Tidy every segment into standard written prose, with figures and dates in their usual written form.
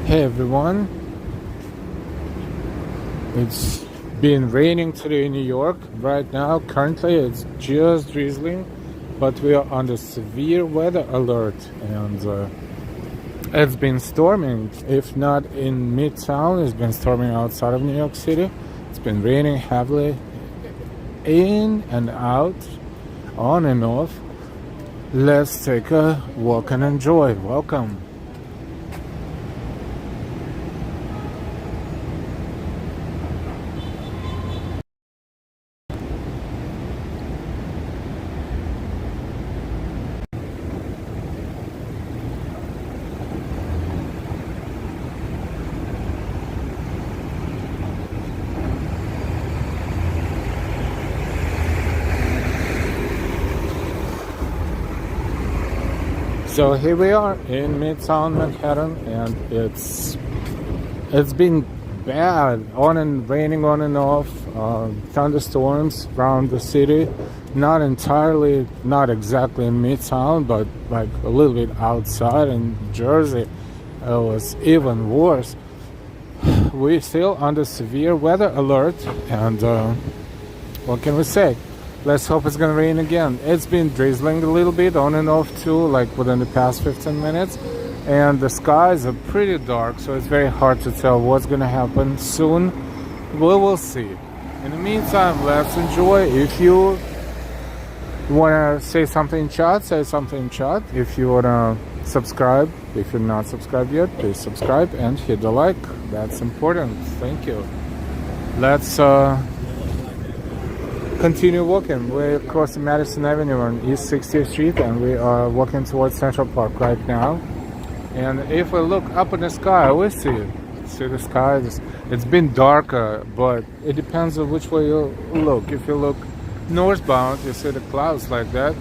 Hey everyone, it's been raining today in New York. Right now, currently it's just drizzling, but we are under severe weather alert and it's been storming. If not in Midtown, it's been storming outside of New York City. It's been raining heavily in and out, on and off. Let's take a walk and enjoy. Welcome. So here we are in Midtown Manhattan, and it's been bad, raining on and off, thunderstorms around the city. Not exactly in Midtown, but like a little bit outside in Jersey. It was even worse. We're still under severe weather alert, and what can we say? Let's hope it's gonna rain again. It's been drizzling a little bit on and off too, like within the past 15 minutes. And the skies are pretty dark, so it's very hard to tell what's gonna happen soon. We will see. In the meantime, let's enjoy. If you wanna say something in chat, say something in chat. If you wanna subscribe, if you're not subscribed yet, please subscribe and hit the like. That's important. Thank you. Let's continue walking. We're crossing Madison Avenue on East 60th Street, and we are walking towards Central Park right now. And if we look up in the sky, we see the sky. It's been darker, but it depends on which way you look. If you look northbound, you see the clouds like that.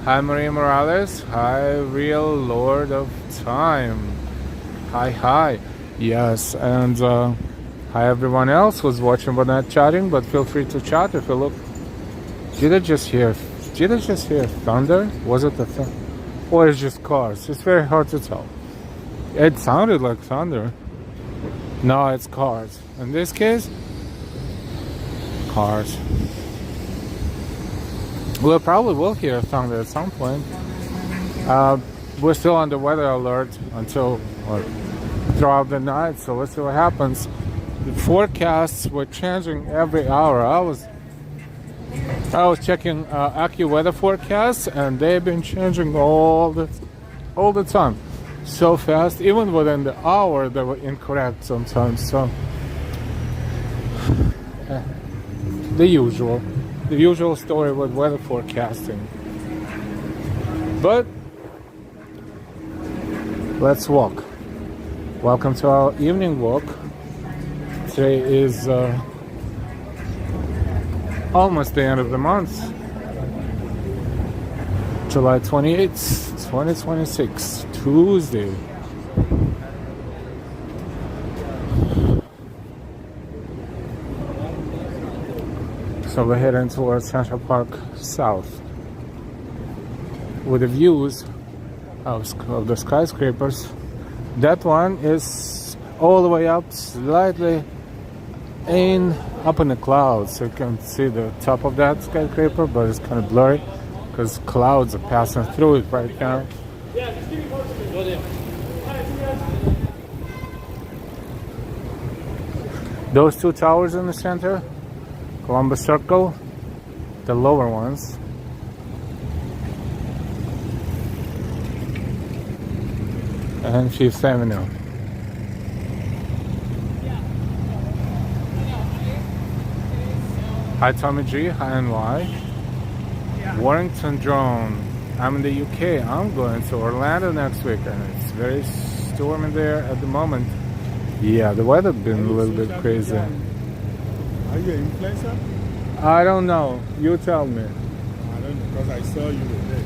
Hi, Maria Morales. Hi, real Lord of Time. Hi. Yes, and hi everyone else who's watching but not chatting, but feel free to chat if you look. Did I just hear thunder? Was it the thunder? Or it's just cars? It's very hard to tell. It sounded like thunder. No, it's cars. In this case, cars. We probably will hear thunder at some point. We're still under weather alert until throughout the night, so let's see what happens. The forecasts were changing every hour. I was checking AccuWeather forecasts, and they've been changing all the time, so fast. Even within the hour, they were incorrect sometimes. So the usual story with weather forecasting. But let's walk. Welcome to our evening walk. Today is almost the end of the month, July 28th, 2026, Tuesday. So we're heading towards Central Park South with the views of the skyscrapers. That one is all the way up, slightly up in the clouds, so you can see the top of that skyscraper, but it's kind of blurry because clouds are passing through it right now. Those two towers in the center, Columbus Circle, the lower ones. And Fifth Avenue. Hi Tommy G, hi NY. Warrington Drone. I'm in the UK. I'm going to Orlando next week, and it's very stormy there at the moment. Yeah, the weather's been a little bit crazy. Are you an influencer? I don't know. You tell me. I don't know, because I saw you with this.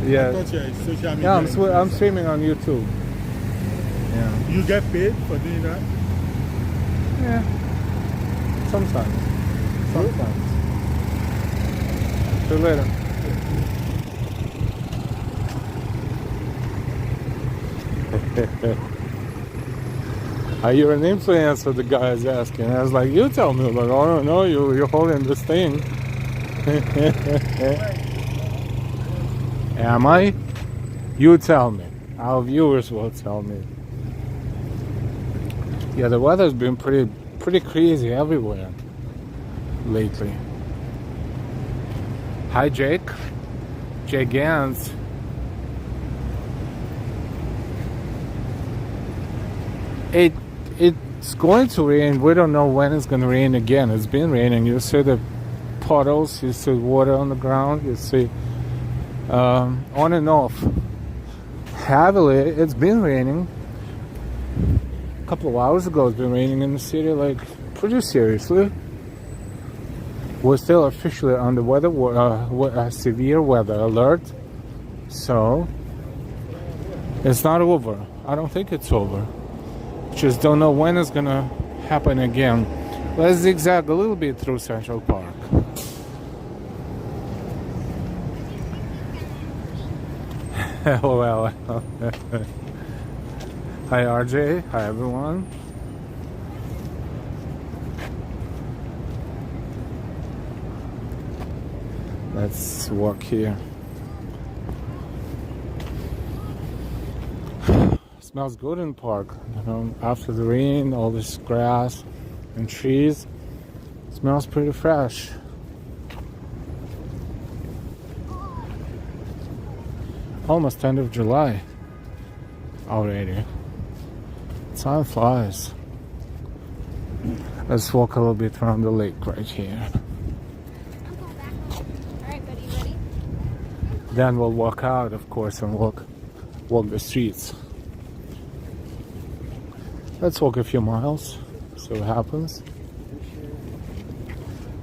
Yeah. I thought you're a social media Yeah, I'm streaming on YouTube. Yeah. You get paid for doing that? Yeah. Sometimes. See you later. Are you an influencer? The guy is asking. I was like, you tell me. Like, oh, no, no, you're holding this thing. Am I? You tell me. Our viewers will tell me. Yeah, the weather's been pretty crazy everywhere lately. Hi, Jake. Jake Gans. It's going to rain. We don't know when it's going to rain again. It's been raining. You see the puddles. You see water on the ground. You see on and off. Heavily, it's been raining. A couple of hours ago, it's been raining in the city, like pretty seriously. We're still officially on the weather, severe weather alert. So it's not over. I don't think it's over. Just don't know when it's gonna happen again. Let's zigzag a little bit through Central Park. Well. Hi RJ, hi everyone. Let's walk here. Smells good in the park, you know, after the rain, all this grass and trees. Smells pretty fresh. Almost end of July already. Time flies. Let's walk a little bit around the lake right here. I'm going back. Alright, buddy, ready? Then we'll walk out, of course, and walk the streets. Let's walk a few miles, see what happens.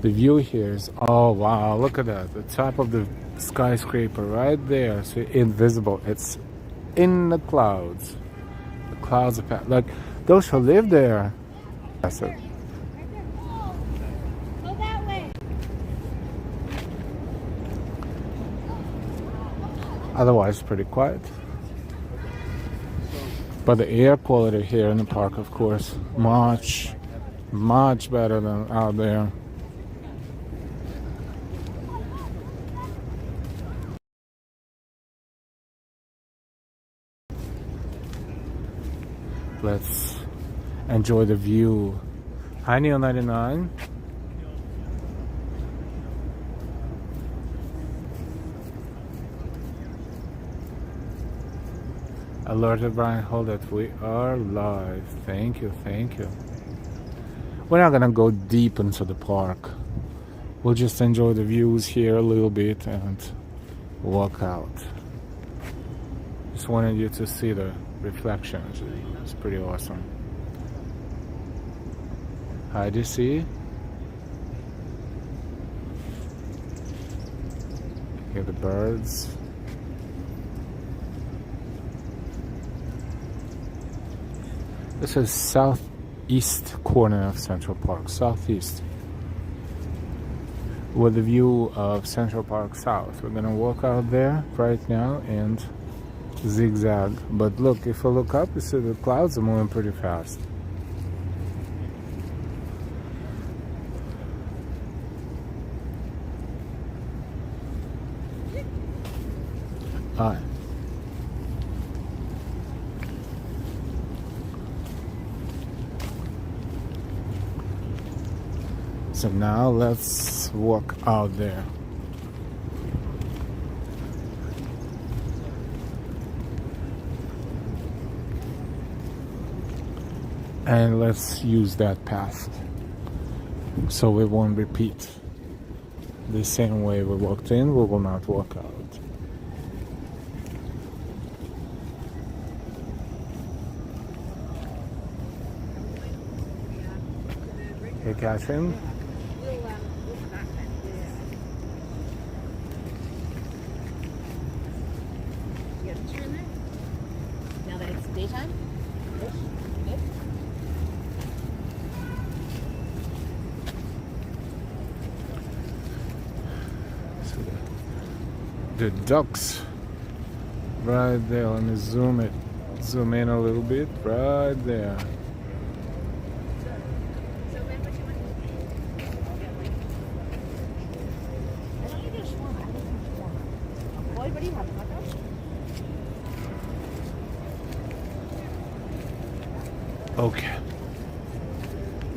The view here is, oh wow, look at that. The top of the skyscraper right there. So invisible. It's in the clouds. The clouds are like those who live there. That's it. Right there. Go that way. Otherwise, pretty quiet. But the air quality here in the park, of course, much better than out there. Let's enjoy the view. Hi, Neo 99. Alerted Brian, hold it. We are live. Thank you, thank you. We're not gonna go deep into the park. We'll just enjoy the views here a little bit and walk out. Just wanted you to see the reflections. It's pretty awesome. Hi, DC. Hear the birds. This is southeast corner of Central Park, southeast, with the view of Central Park South. We're gonna walk out there right now and zigzag. But look, if you look up, you see the clouds are moving pretty fast. All right. So now let's walk out there. And let's use that path so we won't repeat the same way we walked in. We will not walk out. Hey, Catherine. You got a picture in there? Now that it's daytime? Good. So the ducks right there. Let me zoom in a little bit. Right there. What do you have, taco? Okay.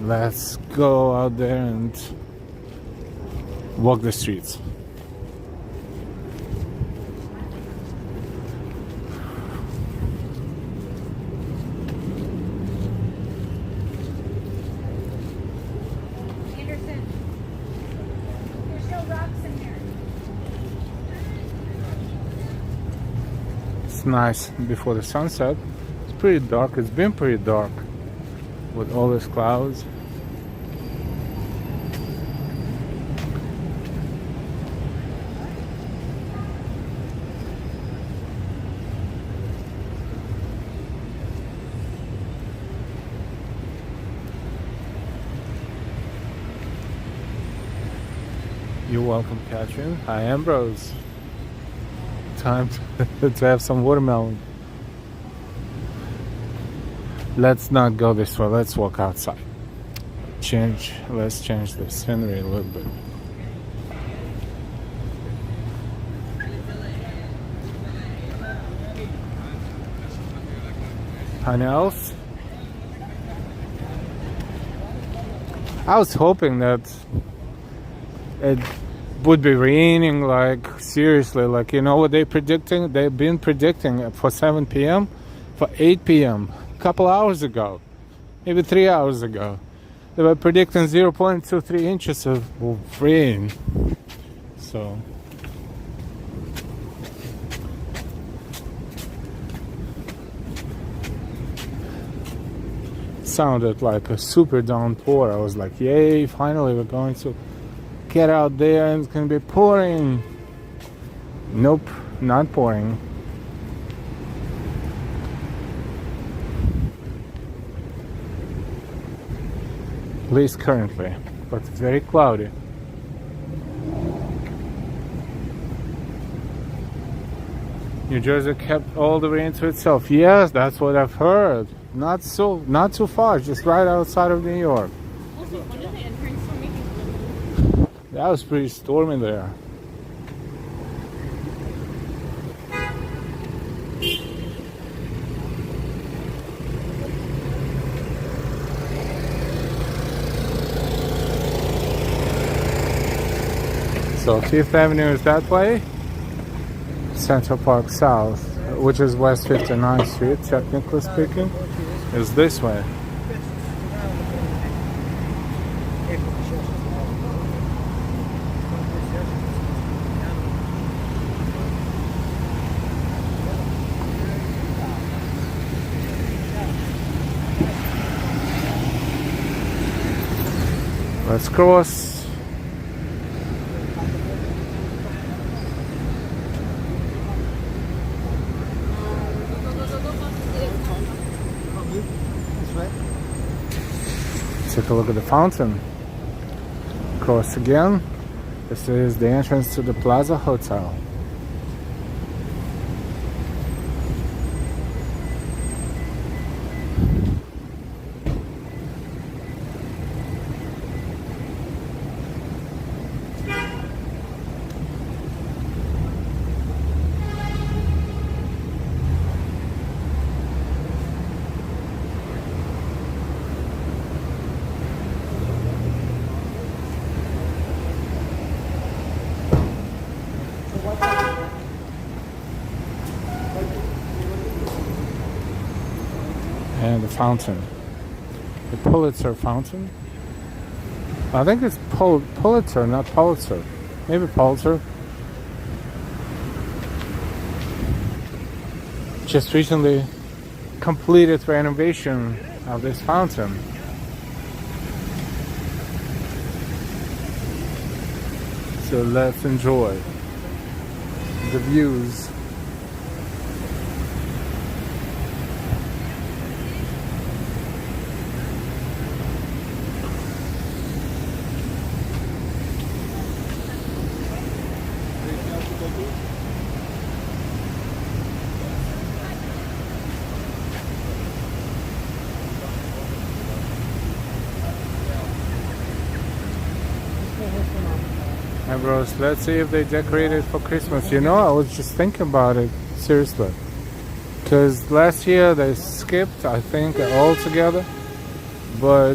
Let's go out there and walk the streets. Anderson, there's no rocks in there. It's nice before the sunset. It's pretty dark. It's been pretty dark with all these clouds. You're welcome, Catherine. Hi, Ambrose. Time to have some watermelon. Let's not go this way. Let's walk outside. Let's change the scenery a little bit. Anything else? I was hoping that it would be raining, like seriously, like you know what they're predicting? They've been predicting for 7 p.m. for 8 p.m. a couple hours ago, maybe 3 hours ago. They were predicting 0.23 inches of rain. So sounded like a super downpour. I was like, yay, finally we're going to get out there and it's gonna be pouring. Nope, not pouring. At least currently, but very cloudy. New Jersey kept all the rain to itself. Yes, that's what I've heard. Not too far, just right outside of New York. That was pretty stormy there. So 5th Avenue is that way. Central Park South, which is West 59th Street, technically speaking, is this way. Let's cross. Take a look at the fountain. Cross again. This is the entrance to the Plaza Hotel. And the fountain, the Pulitzer fountain. I think it's Pulitzer, not Pulitzer. Maybe Pulitzer. Just recently completed renovation of this fountain. So let's enjoy the views. Ambrose, let's see if they decorate it for Christmas. You know, I was just thinking about it, seriously. Because last year they skipped, I think, altogether. But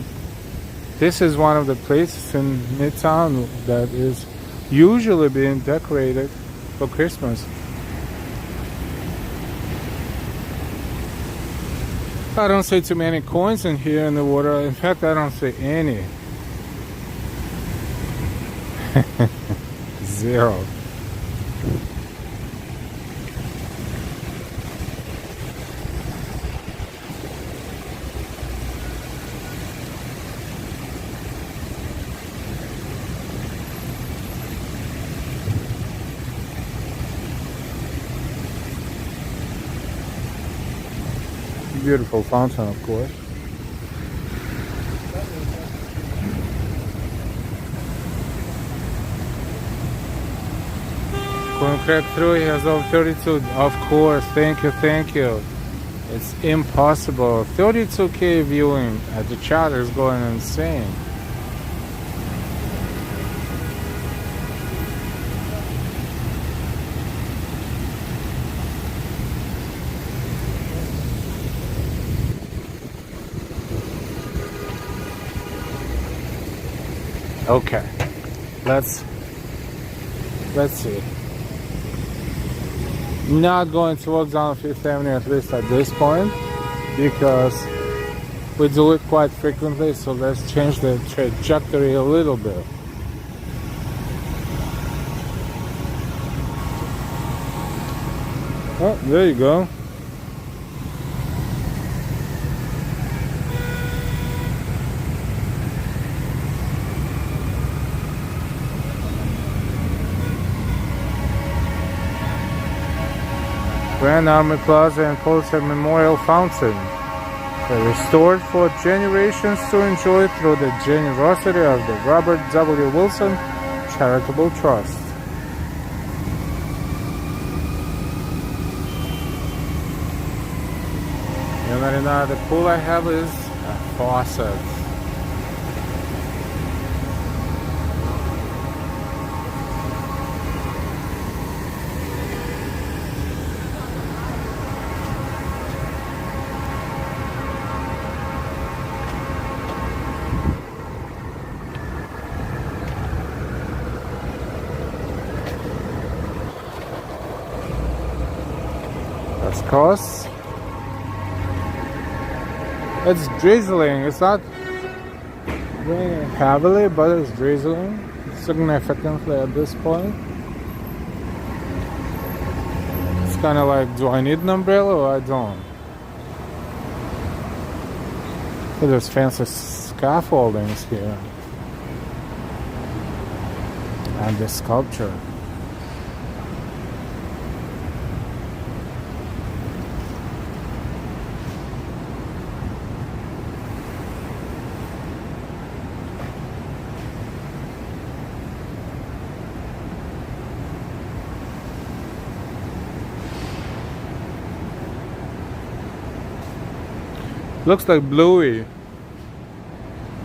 this is one of the places in Midtown that is usually being decorated for Christmas. I don't see too many coins in here in the water. In fact, I don't see any. Zero. Beautiful fountain, of course. Couldn't crack through, he has over 32. Of course, thank you, thank you. It's impossible. 32K viewing at the chat is going insane. Okay, let's see. Not going to walk down Fifth Avenue, at least at this point, because we do it quite frequently. So let's change the trajectory a little bit. Oh, there you go. Grand Army Plaza and Pulitzer Memorial Fountain. They're restored for generations to enjoy through the generosity of the Robert W. Wilson Charitable Trust. And now the pool I have is a faucet. Cause it's drizzling. It's not raining heavily, but it's drizzling significantly at this point. It's kind of like, do I need an umbrella or I don't? Look at those fancy scaffoldings here and the sculpture. Looks like Bluey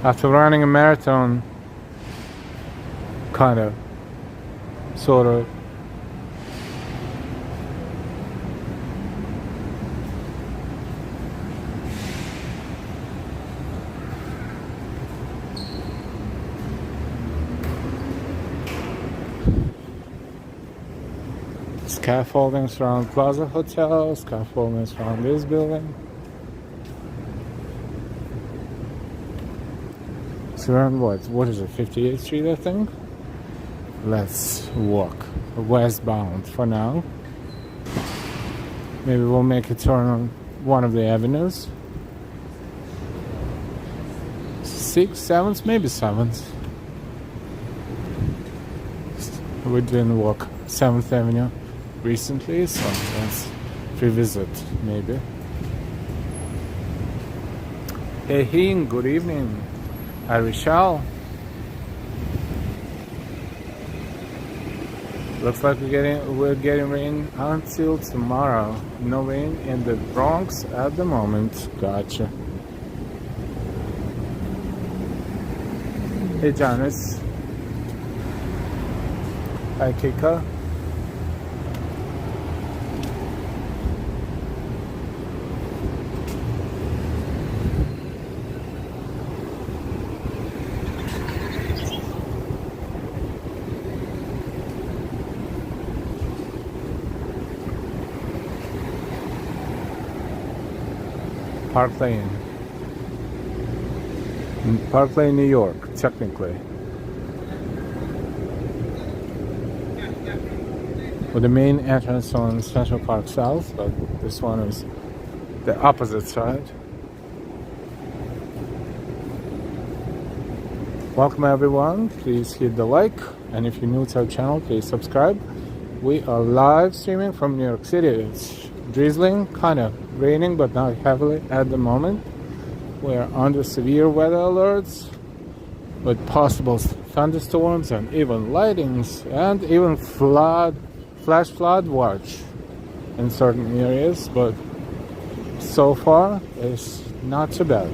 after running a marathon, kind of, sort of. Scaffoldings around Plaza Hotel, scaffoldings around this building. Around what is it, 58th Street, I think? Let's walk westbound for now. Maybe we'll make a turn on one of the avenues. 6th, 7th, maybe 7th. We didn't walk 7th Avenue recently, so let's revisit maybe. Hey, good evening. Arishal. Looks like we're getting rain until tomorrow. No rain in the Bronx at the moment. Gotcha. Hey Janice. Hi, Kika. Park Lane. Park Lane, New York, technically. With the main entrance on Central Park South, but this one is the opposite side. Welcome everyone, please hit the like, and if you're new to our channel, please subscribe. We are live streaming from New York City. It's drizzling, kind of raining, but not heavily at the moment. We're under severe weather alerts with possible thunderstorms and even lightnings and even flash flood watch in certain areas, but so far it's not too bad.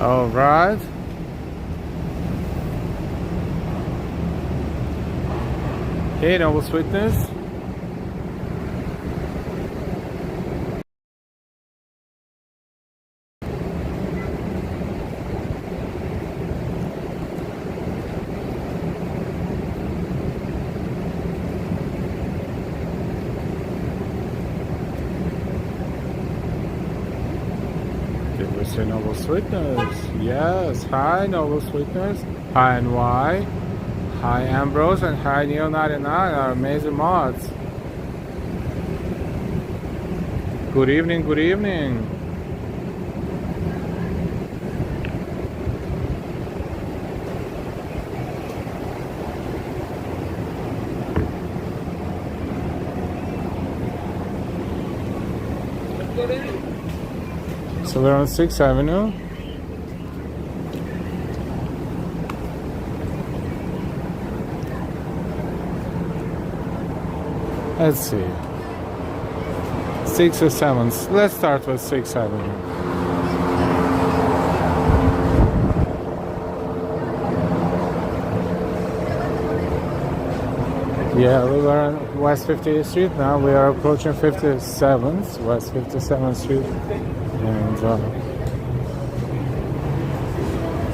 All right. Hey, Noble Sweetness. Noble Sweetness. Yes. Hi, Noble Sweetness. Hi, NY. Hi, Ambrose. And hi, Neo99, our amazing mods. Good evening. Good evening. So we're on 6th Avenue. Let's see. 6 or 7. Let's start with 6th Avenue. Yeah, we were on West 58th Street. Now we are approaching 57th, West 57th Street. And,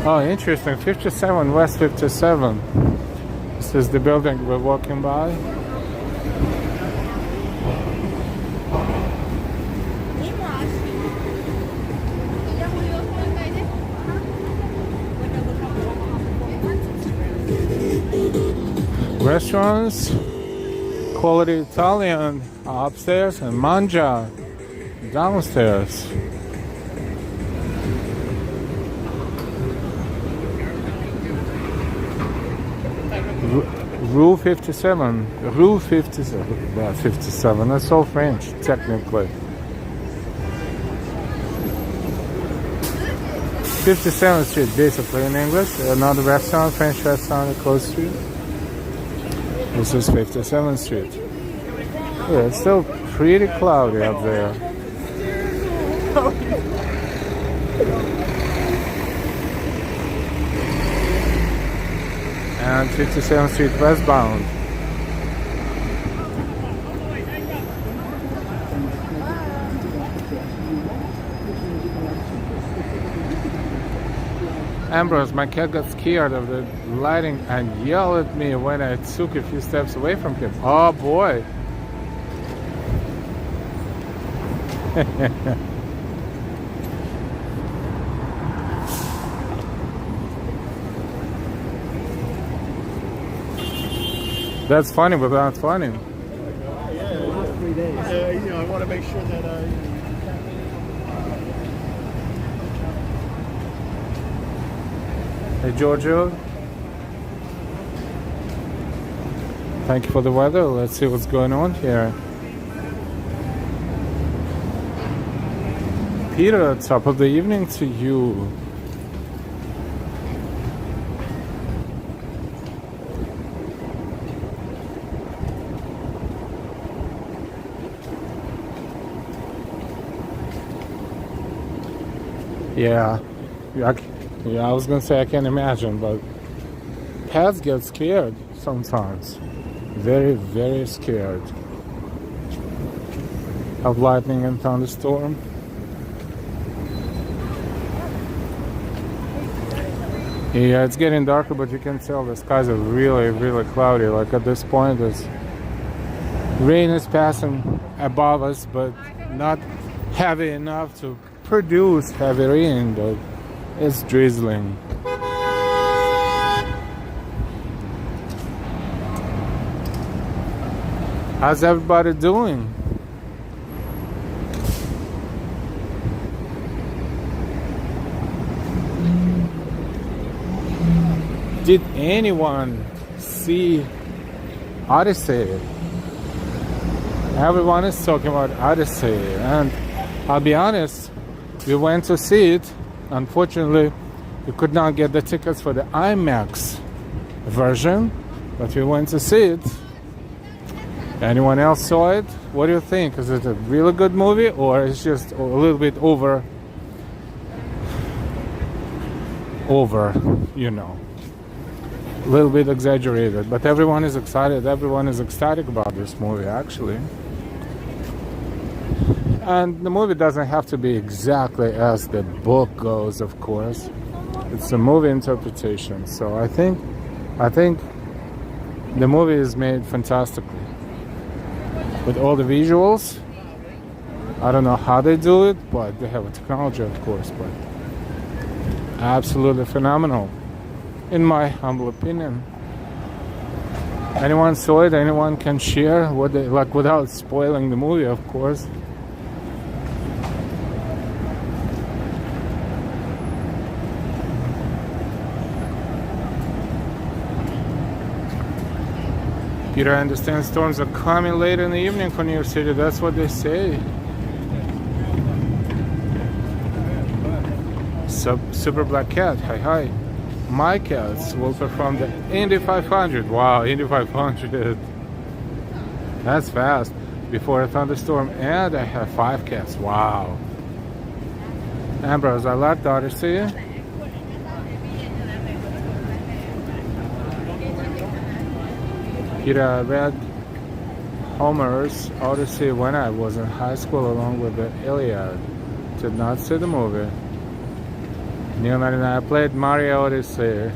oh, interesting. 57 West 57. This is the building we're walking by. Restaurants, quality Italian upstairs, and Mangia downstairs. Rue 57. Rue 57. Yeah, 57. That's all French, technically. 57th Street, basically in English. Another restaurant, French restaurant across the street. This is 57th Street. Yeah, it's still pretty cloudy up there. And 57th Street westbound. Ambrose, my cat got scared of the lighting and yelled at me when I took a few steps away from him. Oh boy. That's funny, but not funny. Last 3 days. I want to make sure that Hey, Giorgio. Thank you for the weather. Let's see what's going on here. Peter, top of the evening to you. Yeah, I was gonna say I can't imagine, but pets get scared sometimes. Very, very scared of lightning and thunderstorm. Yeah, it's getting darker, but you can tell the skies are really, really cloudy. Like at this point, rain is passing above us, but not heavy enough to produce heavy rain, but it's drizzling. How's everybody doing? Did anyone see Odyssey? Everyone is talking about Odyssey, and I'll be honest, we went to see it. Unfortunately, we could not get the tickets for the IMAX version, but we went to see it. Anyone else saw it? What do you think? Is it a really good movie, or it's just a little bit over, you know, a little bit exaggerated? But everyone is excited. Everyone is ecstatic about this movie, actually. And the movie doesn't have to be exactly as the book goes, of course. It's a movie interpretation. So I think the movie is made fantastically. With all the visuals, I don't know how they do it, but they have a technology, of course, but absolutely phenomenal, in my humble opinion. Anyone saw it? Anyone can share what they like without spoiling the movie, of course. Peter, I understand storms are coming late in the evening for New York City. That's what they say. Super Black Cat, hi. My cats will perform the Indy 500. Wow, Indy 500. That's fast. Before a thunderstorm, and I have 5 cats. Wow. Ambrose, I like the Odyssey. Peter, I read Homer's Odyssey when I was in high school along with the Iliad. Did not see the movie. Neil and I played Mario Odyssey.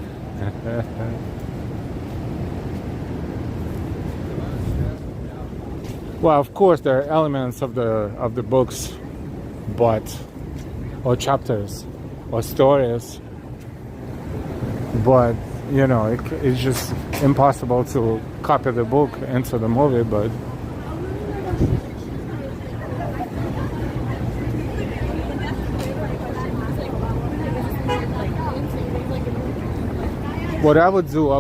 Well, of course there are elements of the books, or chapters, or stories, but you know, it's just impossible to copy the book into the movie. But what I would do, I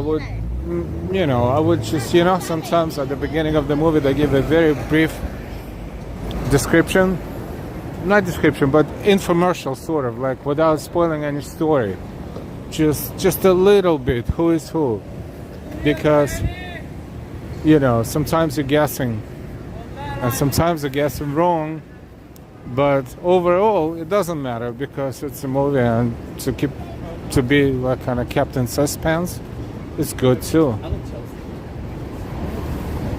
would just, sometimes at the beginning of the movie they give a very brief description, not description, but infomercial, sort of, like without spoiling any story. Just a little bit, who is who, because sometimes you're guessing and sometimes you're guessing wrong, but overall it doesn't matter because it's a movie, and to be like kind of kept in suspense is good too,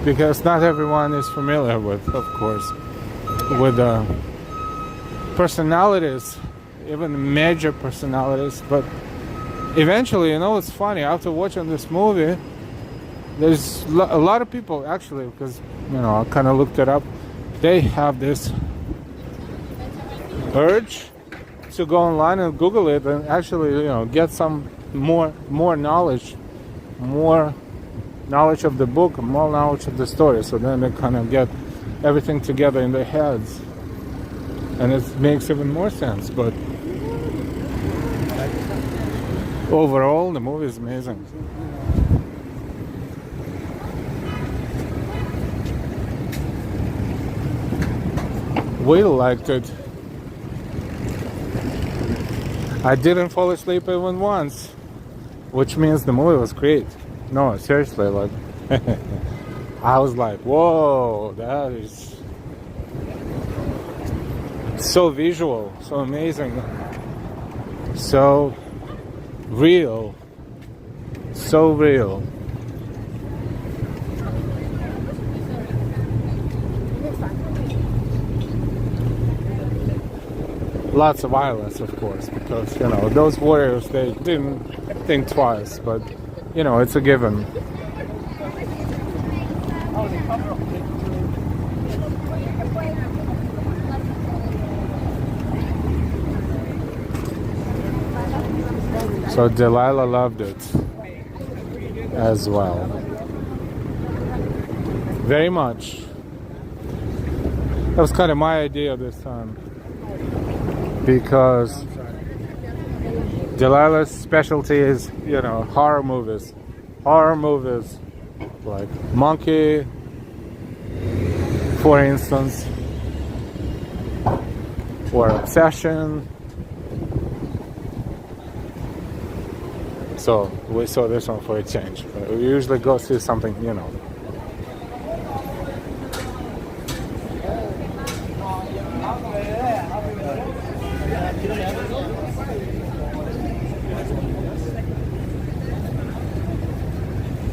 because not everyone is familiar with, of course, with personalities, even major personalities. But eventually, it's funny, after watching this movie, there's a lot of people, actually, because, I kind of looked it up, they have this urge to go online and Google it and actually, get some more knowledge, more knowledge of the book, more knowledge of the story. So then they kind of get everything together in their heads, and it makes even more sense. But overall, the movie is amazing. We liked it. I didn't fall asleep even once, which means the movie was great. No, seriously, like I was like, whoa, that is so visual, so amazing, so real, so real. Lots of violence, of course, because, you know, those warriors, they didn't think twice, but, you know, it's a given. So Delilah loved it as well. Very much. That was kind of my idea this time, because Delilah's specialty is, you know, horror movies. Horror movies like Monkey, for instance, or Obsession. So we saw this one for a change. We usually go see something, you know.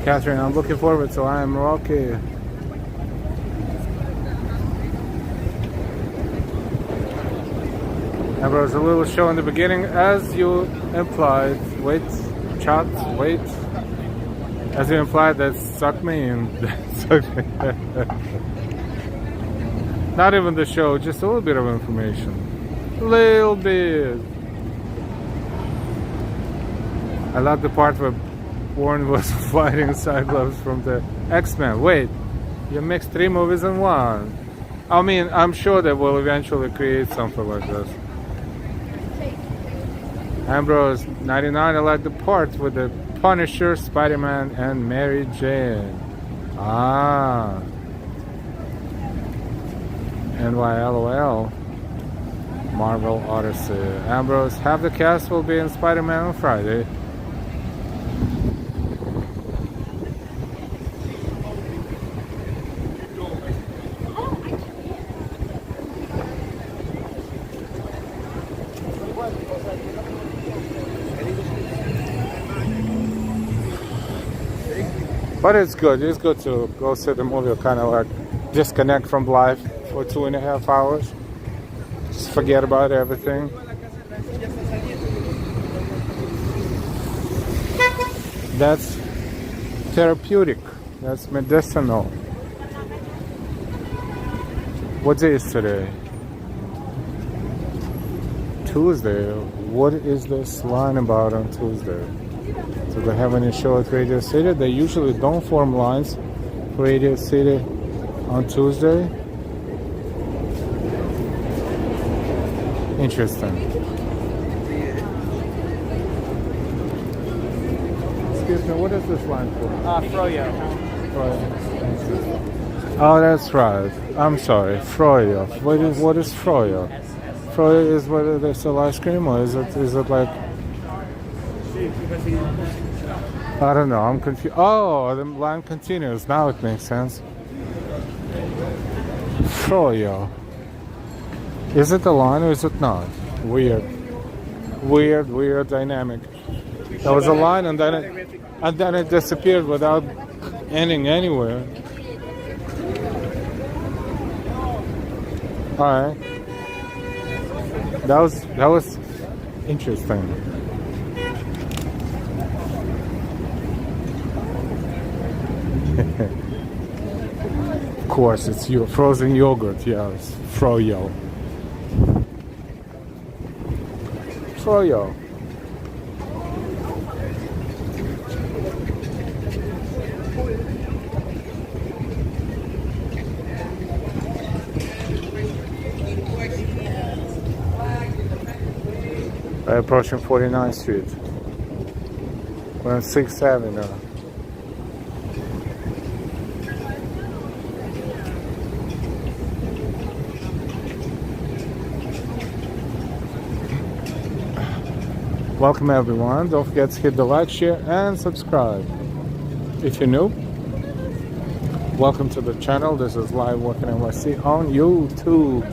Catherine, I'm looking forward, so I'm Rocky. And there was a little show in the beginning, as you implied. Wait, chat, wait. As you implied, that sucked me in. Not even the show, just a little bit of information. A little bit. I love the part where Warren was fighting Cyclops from the X-Men. Wait, you mixed 3 movies in one. I mean, I'm sure they will eventually create something like this. Ambrose 99, I like the part with the Punisher, Spider-Man, and Mary Jane. Ah. NYLOL. Marvel Odyssey. Ambrose, half the cast will be in Spider-Man on Friday. But it's good to go see the movie, kind of like disconnect from life for 2.5 hours. Just forget about everything. That's therapeutic, that's medicinal. What day is today? Tuesday. What is this line about on Tuesday? Do they have any show at Radio City? They usually don't form lines for Radio City on Tuesday. Interesting. Excuse me, what is this line for? Froyo. Oh, that's right. I'm sorry, Froyo. What is Froyo? Froyo is whether they sell ice cream, or is it like? I don't know, I'm confused. Oh, the line continues. Now it makes sense. Froyo. Is it a line or is it not? Weird dynamic. There was a line and then it disappeared without ending anywhere. Alright. That was interesting. Of course, it's frozen yogurt. Yes, Froyo. Froyo. approaching 49th Street. We're on 6th Avenue. Welcome everyone. Don't forget to hit the like, share, and subscribe. If you're new, welcome to the channel. This is live Weather NYC on YouTube.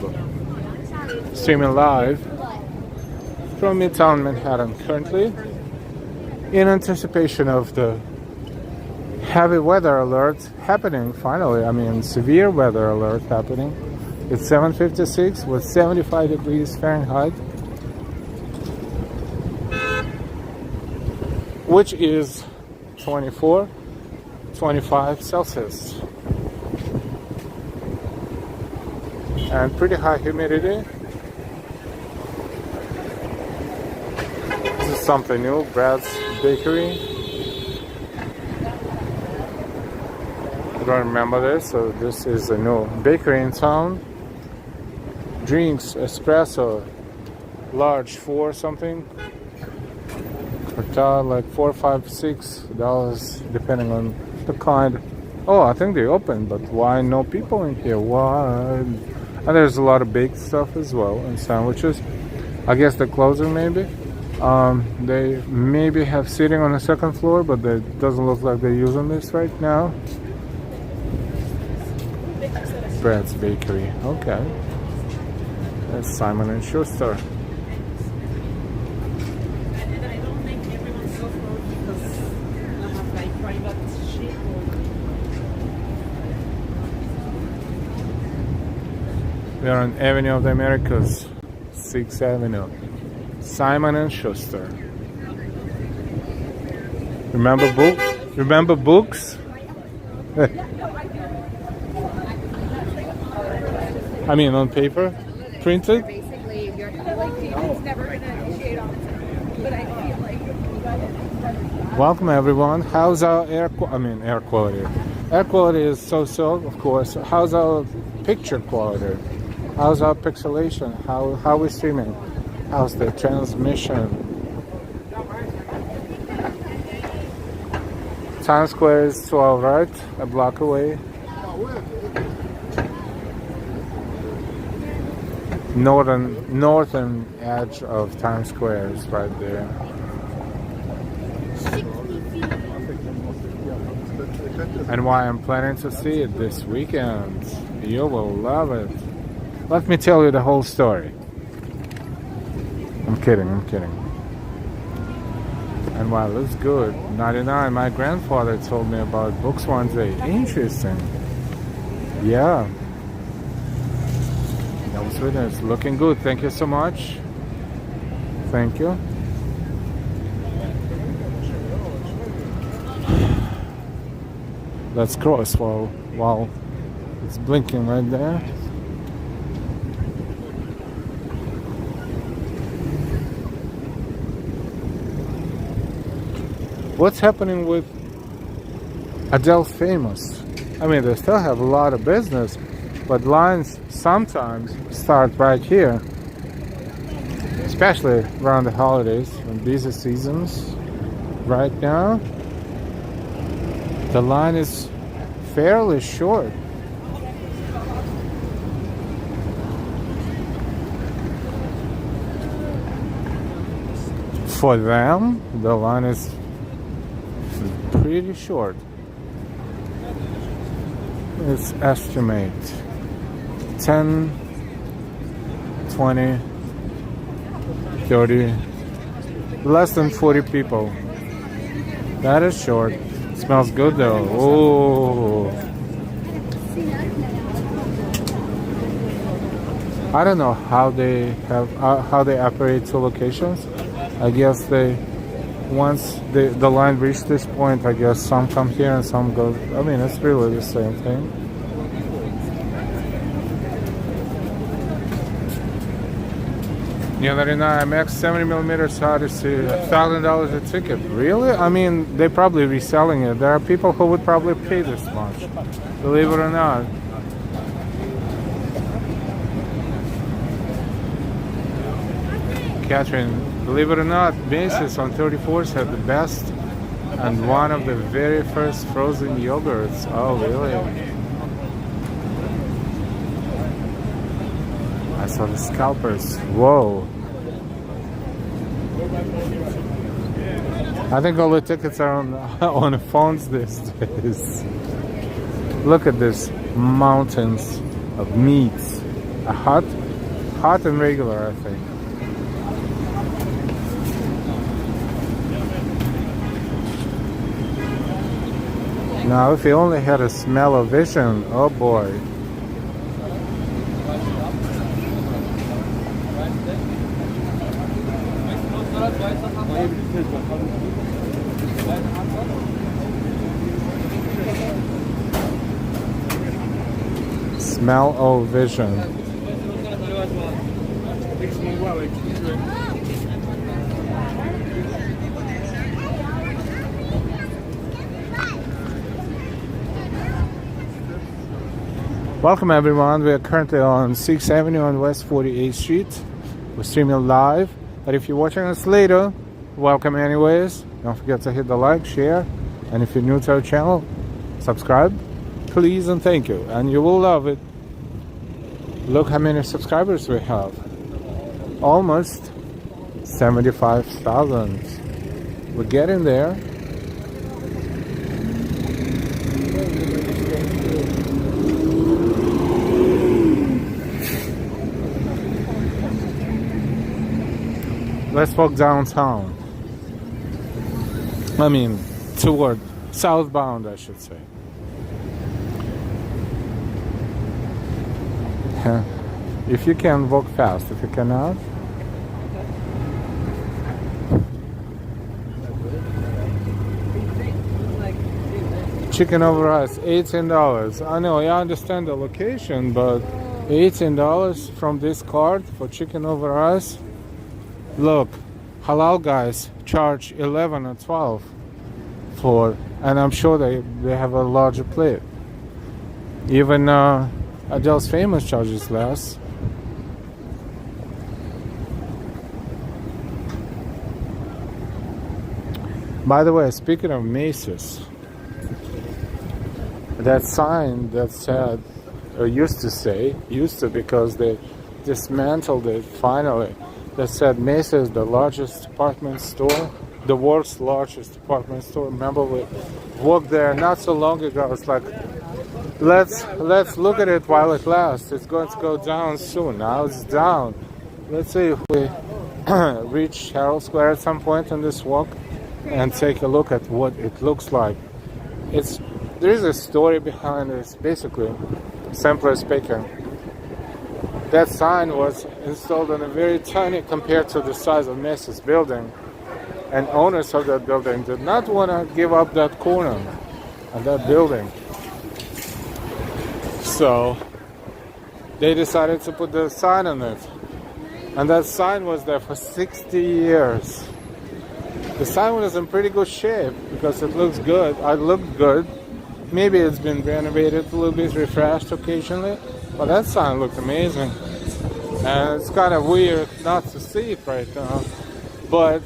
Streaming live from Midtown Manhattan currently in anticipation of the heavy weather alert happening finally. I mean, severe weather alert happening. It's 7:56 with 75 degrees Fahrenheit, which is 25 Celsius. And pretty high humidity. This is something new, Brad's Bakery. I don't remember this, so this is a new bakery in town. Drinks, espresso, large for something. Like $4, $5, $6 depending on the kind. Oh, I think they open, but why no people in here? Why? And there's a lot of baked stuff as well and sandwiches. I guess they're closing maybe. They maybe have seating on the second floor, but it doesn't look like they're using this right now. Brad's Bakery. Okay. That's Simon and Schuster. We are on Avenue of the Americas, 6th Avenue. Simon and Schuster. Remember books? Remember books? I mean, on paper, printed. Basically, you're it's never going to initiate on its own. But I feel like Welcome everyone. How's our air quality? Air quality is so-so, of course. How's our picture quality? How's our pixelation? How are we streaming? How's the transmission? Times Square is 12, right? A block away. Northern edge of Times Square is right there. And why I'm planning to see it this weekend. You will love it. Let me tell you the whole story. I'm kidding. And while it's good, 99, my grandfather told me about books one day. Interesting. Yeah. That was really nice. Looking good. Thank you so much. Thank you. Let's cross while it's blinking right there. What's happening with Adele Famous? I mean, they still have a lot of business, but lines sometimes start right here, especially around the holidays and busy seasons. Right now, the line is fairly short. For them, the line is pretty short. It's estimate 10, 20, 30, less than 40 people. That is short. Smells good though. Oh, I don't know how they operate two locations. I guess once the line reached this point, I guess some come here and some go. I mean, it's really the same thing. New 99 MX 70mm Odyssey, $1,000 a ticket. Really? I mean, they're probably reselling it. There are people who would probably pay this much, believe it or not. Catherine, believe it or not, Macy's on 34th had the best and one of the very first frozen yogurts. Oh, really? I saw the scalpers. Whoa. I think all the tickets are on the phones these days. Look at this mountains of meats. A hot and regular, I think. Now, if you only had a smell of vision, oh boy. Smell of vision. Welcome everyone. We are currently on 6th Avenue on West 48th Street. We're streaming live, but if you're watching us later, welcome anyways. Don't forget to hit the like, share, and if you're new to our channel, subscribe, please and thank you, and you will love it. Look how many subscribers we have. Almost 75,000. We're getting there. Let's walk downtown. I mean, toward southbound, I should say. If you can, walk fast. If you cannot, chicken over rice, $18. I know, I understand the location, but $18 from this card for chicken over rice. Look, halal guys charge 11 or 12 for, and I'm sure they have a larger plate. Even Adele's Famous charges less. By the way, speaking of Macy's, that sign that said, or used to because they dismantled it finally, that said Macy's, the largest department store, the world's largest department store. Remember, we walked there not so long ago. It's like, let's look at it while it lasts. It's going to go down soon. Now it's down. Let's see if we reach Herald Square at some point in this walk and take a look at what it looks like. There is a story behind this. Basically, simply speaking, that sign was installed on a very tiny compared to the size of Macy's building, and owners of that building did not want to give up that corner of that building. So they decided to put the sign on it, and that sign was there for 60 years. The sign was in pretty good shape because it looks good. It looked good. Maybe it's been renovated a little bit, refreshed occasionally, but that sign looked amazing. And it's kind of weird not to see it right now, but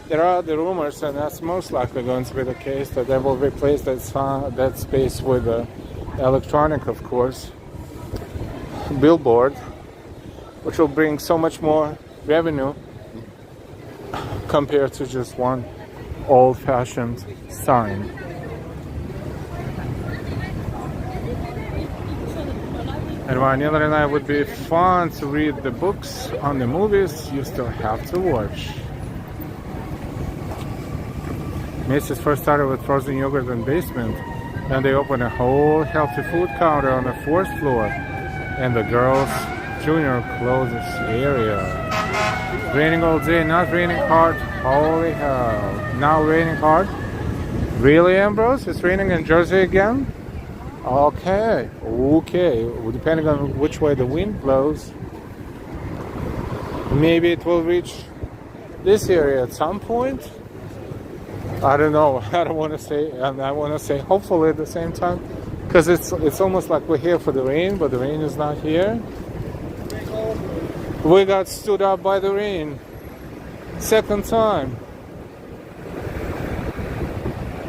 there are the rumors, and that's most likely going to be the case, that they will replace that space with electronic, of course, billboard, which will bring so much more revenue compared to just one old-fashioned sign. And while Neil and I would be fun to read the books on the movies, you still have to watch. Macy's first started with frozen yogurt in the basement. Then they opened a whole healthy food counter on the 4th floor and the girls' junior clothes area. Raining all day, not raining hard. Holy hell. Now raining hard? Really, Ambrose? It's raining in Jersey again? Okay. Depending on which way the wind blows, maybe it will reach this area at some point. I don't know. I don't want to say, and I want to say hopefully at the same time, because it's almost like we're here for the rain, but the rain is not here. We got stood up by the rain. Second time.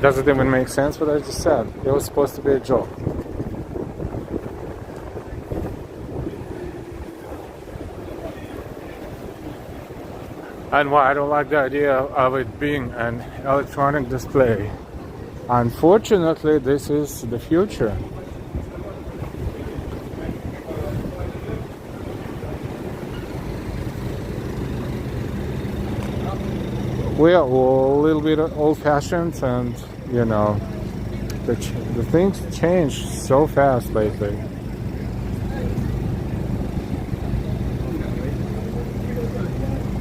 Does it even make sense what I just said? It was supposed to be a joke. And why I don't like the idea of it being an electronic display. Unfortunately, this is the future. We are all a little bit old-fashioned, and you know, the things change so fast lately.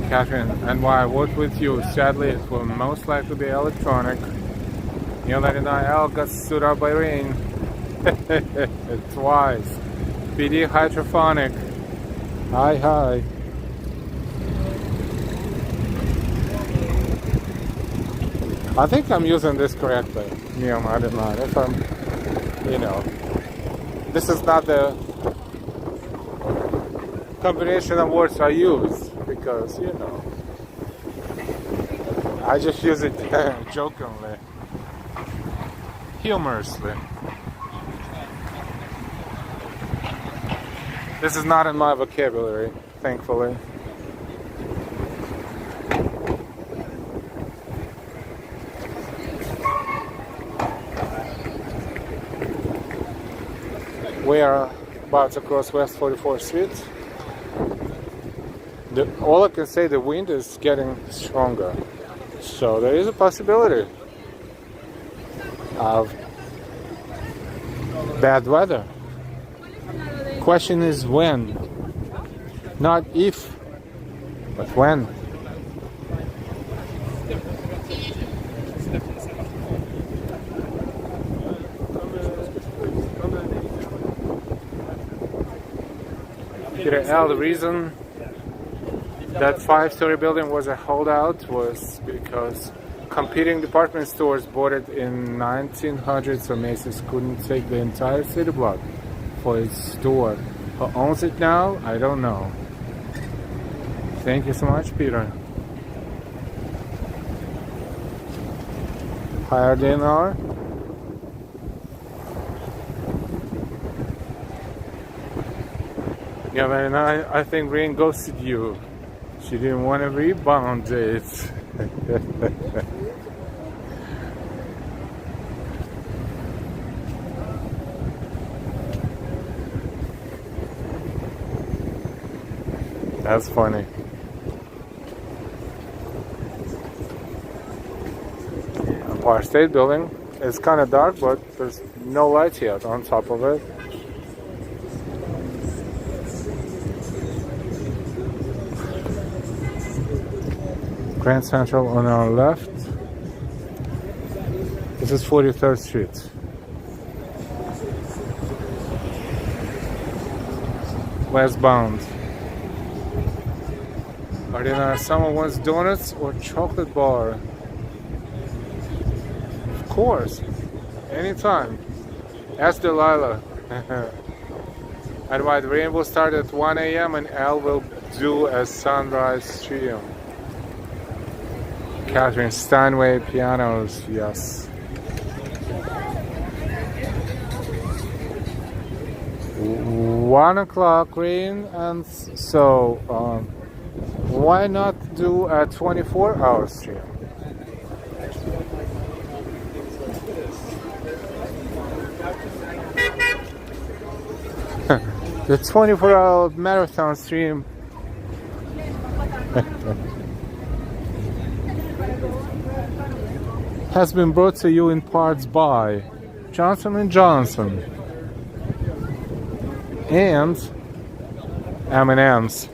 Catherine, and why I work with you, sadly it will most likely be electronic. You know, Al got stood up by rain. Twice. PD hydrophonic. Hi. I think I'm using this correctly. I don't know. If I'm, this is not the combination of words I use, because, I just use it jokingly, humorously. This is not in my vocabulary, thankfully. We are about to cross West 44th Street. All I can say, the wind is getting stronger. So there is a possibility of bad weather. Question is when. Not if, but when. Peter L., the reason that 5-story building was a holdout was because competing department stores bought it in 1900s, so Macy's couldn't take the entire city block for its store. Who owns it now? I don't know. Thank you so much, Peter. Higher DNR. Yeah, man, I think Rain ghosted you. She didn't want to rebound it. That's funny. Empire State Building. It's kind of dark, but there's no lights yet on top of it. Grand Central on our left. This is 43rd Street. Westbound. Are there someone wants donuts or chocolate bar? Of course. Anytime. Ask Delilah. And why the rain will start at 1 a.m. and Al will do a sunrise stream. Catherine, Steinway pianos, yes. One o'clock rain, and so why not do a 24-hour stream? The 24-hour marathon stream. Has been brought to you in parts by Johnson & Johnson and M&M's.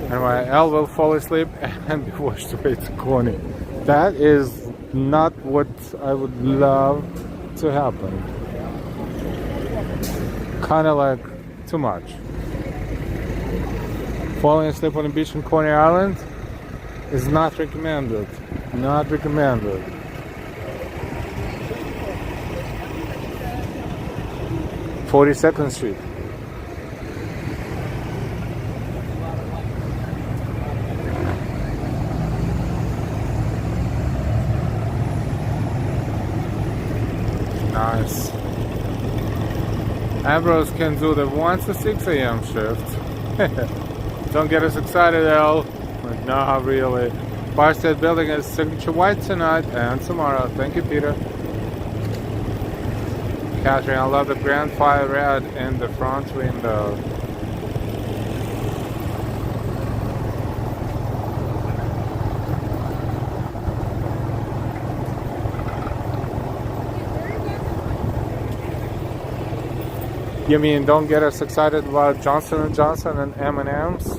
Anyway, Al will fall asleep and be washed away to Coney. That is not what I would love to happen. Kind of like too much. Falling asleep on the beach in Coney Island is not recommended. Not recommended. "42nd Street. Nice. Ambrose can do the 1 to 6 a.m. shift. Don't get us excited, Al. Like, no, really. Bar State Building is signature white tonight and tomorrow. Thank you, Peter. Catherine, I love the grand fire red in the front window. You mean don't get us excited about Johnson & Johnson and M&M's?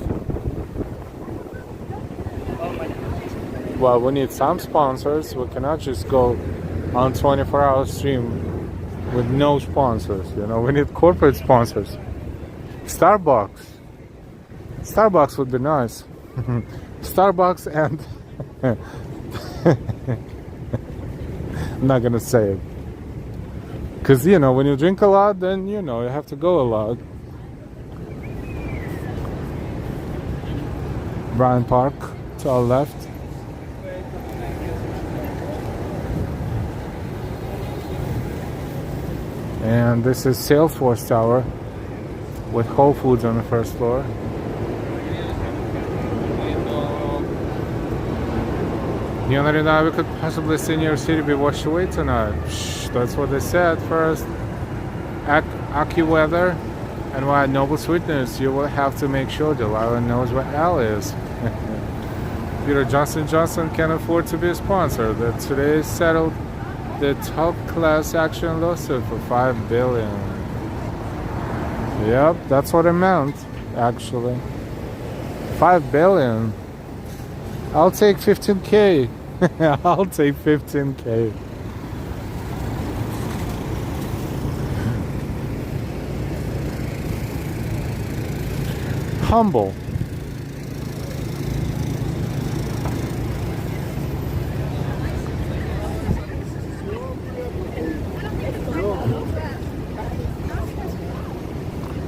Well, we need some sponsors. We cannot just go on 24-hour stream with no sponsors. You know, we need corporate sponsors. Starbucks. Starbucks would be nice. Starbucks and I'm not gonna say it. Because, you know, when you drink a lot, then, you know, you have to go a lot. Bryant Park to our left. And this is Salesforce Tower with Whole Foods on the first floor. We could possibly see New York City be washed away tonight. Shh, that's what they said first. AccuWeather and why Noble Sweetness, you will have to make sure Delilah knows what Al is. Peter, Johnson & Johnson can afford to be a sponsor. That today settled the top class action lawsuit for $5 billion. Yep, that's what it meant, actually. $5 billion. I'll take 15K. I'll take 15K. Humble.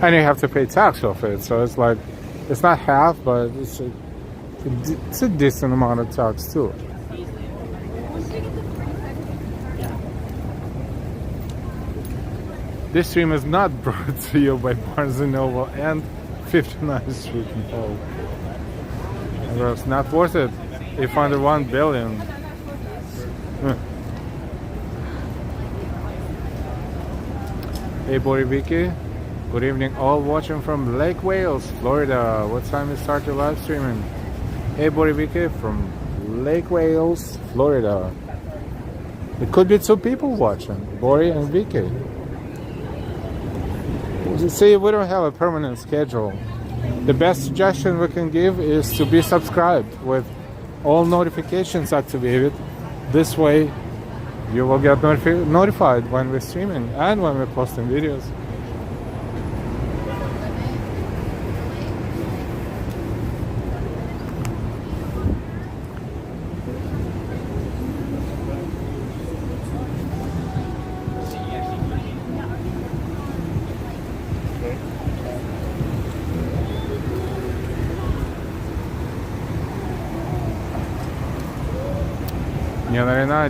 And you have to pay tax off it, so it's like, it's not half, but it's a decent amount of tax too. This stream is not brought to you by Barnes & Noble and 59th Street in Hull. It's not worth it if under $1 billion. Hey, Bori Vicky. Good evening, all watching from Lake Wales, Florida. What time you start your live streaming? Hey, Bori Vicky from Lake Wales, Florida. It could be 2 people watching, Bori and Vicky. You see, we don't have a permanent schedule. The best suggestion we can give is to be subscribed with all notifications activated. This way, you will get notified when we're streaming and when we're posting videos.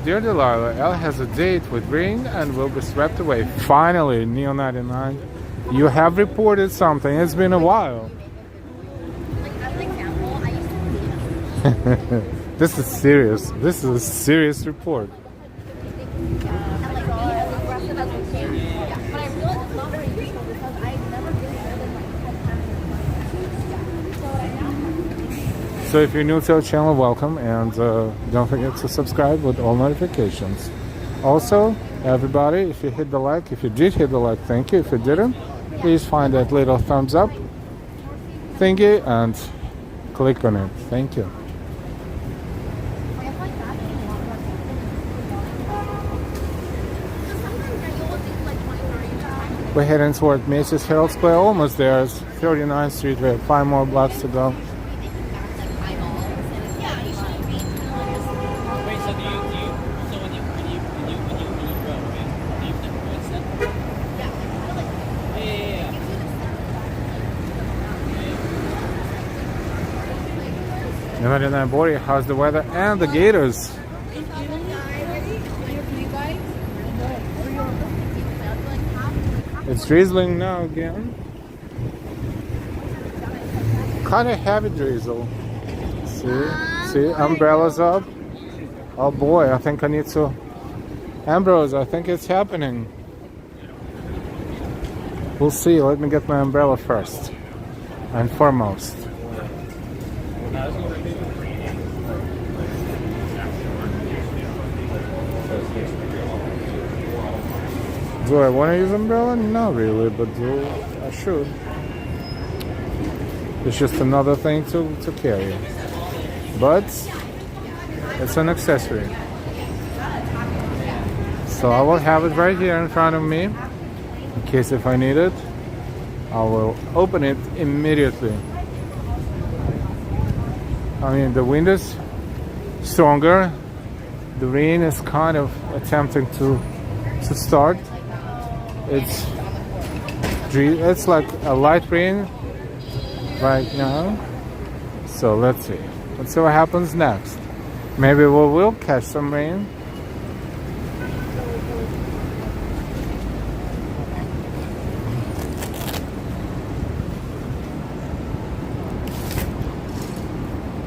Dear Delilah, Elle has a date with Rain and will be swept away. Finally, Neo99, you have reported something. It's been a while. This is serious. This is a serious report. So if you're new to our channel, welcome, and don't forget to subscribe with all notifications. Also, everybody, if you hit the like, if you did hit the like, thank you. If you didn't, please find that little thumbs up thingy and click on it. Thank you. We're heading toward Macy's Herald Square. Almost there. It's 39th Street. We have 5 more blocks to go. Wait, so do you so when you row, okay, do you flip points then? Yeah. Never Bori, how's the weather and the Gators? It's drizzling now again. Kind of heavy drizzle. See, umbrellas up. Oh boy, I think I need to. Ambrose, I think it's happening. We'll see. Let me get my umbrella first and foremost. Do I want to use umbrella? Not really, but I should. It's just another thing to carry. But it's an accessory. So I will have it right here in front of me. In case if I need it, I will open it immediately. I mean, the wind is stronger. The rain is kind of attempting to start. It's like a light rain right now. So let's see what happens next. Maybe we will catch some rain.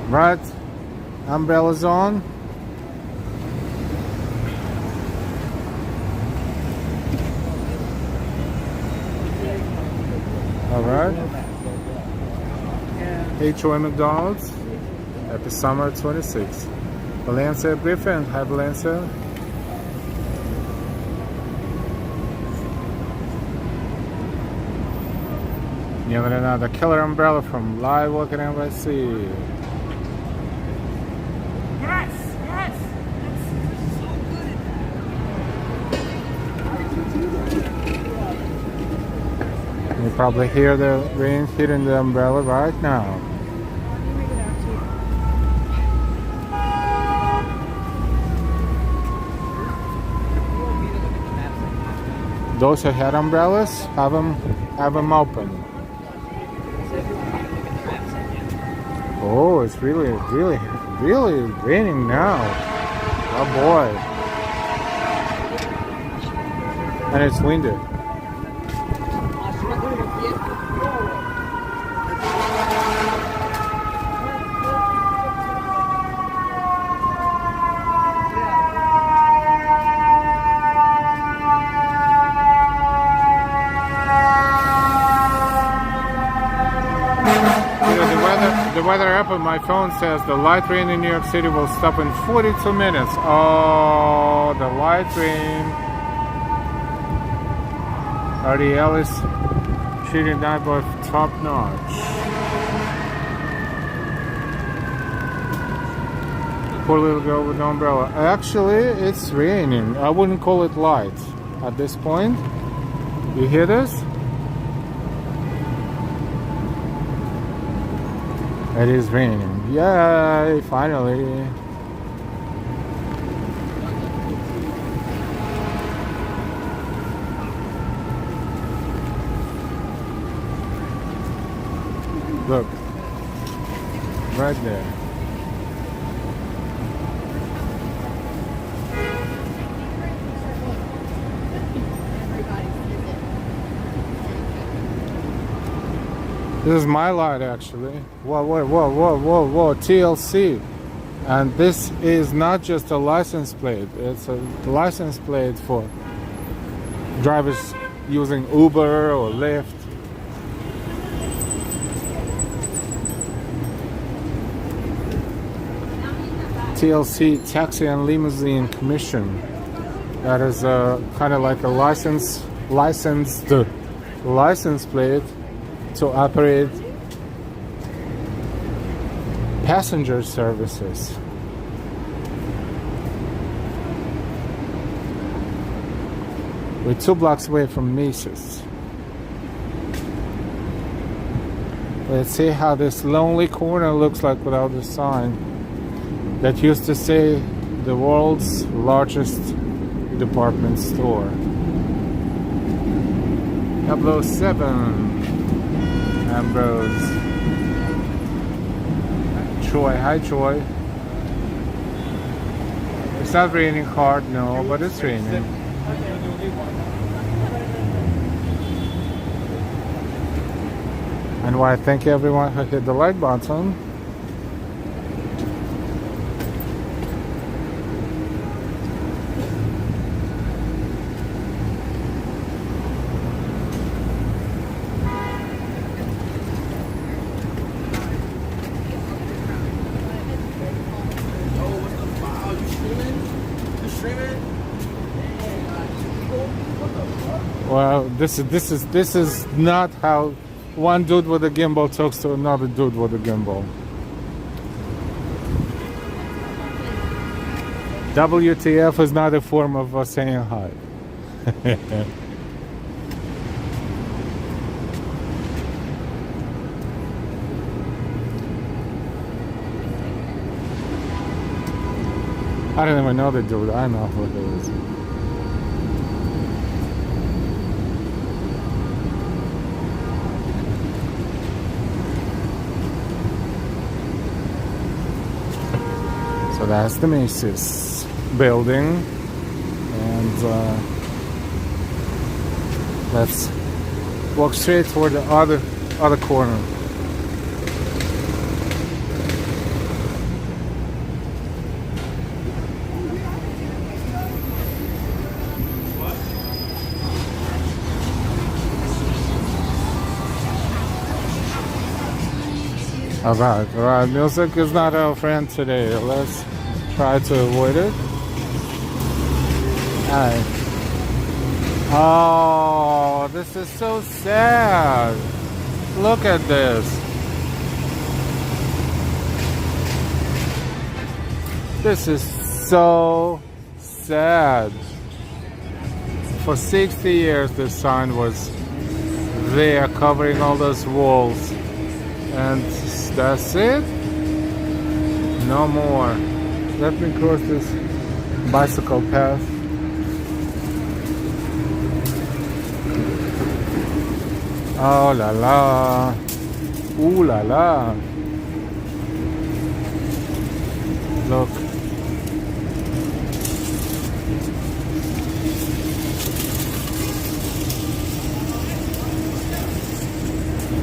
Right, umbrellas on. All right. HOA McDonald's, happy summer 26. Valencia Griffin, hi Valencia. The killer umbrella from live Weather NYC. Yes. You probably hear the rain hitting the umbrella right now. Those who had umbrellas, have them open. Oh, it's really raining now. Oh boy. And it's windy. The weather app on my phone says the light rain in New York City will stop in 42 minutes. Oh, the light rain. RDL is shooting that boy top notch. Poor little girl with no umbrella. Actually, it's raining. I wouldn't call it light at this point. You hear this? It is raining. Yay, finally. Look. Right there. This is my light actually. Whoa, TLC. And this is not just a license plate. It's a license plate for drivers using Uber or Lyft. TLC, Taxi and Limousine Commission. That is kind of like a licensed license plate to operate passenger services. We're 2 blocks away from Macy's. Let's see how this lonely corner looks like without the sign that used to say the world's largest department store. 007 Ambrose. Troy, hi Troy. It's not raining hard, no, but it's raining. And why thank everyone who hit the like button. Well, this is not how one dude with a gimbal talks to another dude with a gimbal. WTF is not a form of saying hi. I don't even know the dude. I know who it is. So that's the Macy's building, and let's walk straight toward the other corner. Alright, music is not our friend today. Let's try to avoid it. Alright. Oh, this is so sad. Look at this. This is so sad. For 60 years this sign was there covering all those walls. And that's it? No more. Let me cross this bicycle path. Oh la la. Ooh la la. Look.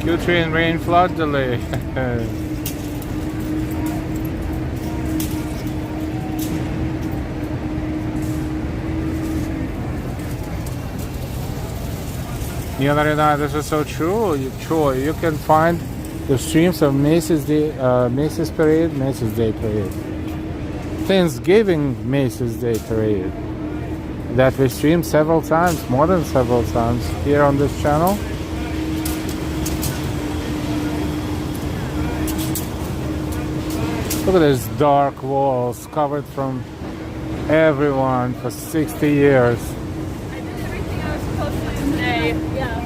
Q3 and rain flood delay. This is so true. You can find the streams of Macy's Day, Macy's Parade, Macy's Day Parade, Thanksgiving Macy's Day Parade that we stream several times, more than several times here on this channel. Look at these dark walls covered from everyone for 60 years. I did everything I was supposed to today. Yeah.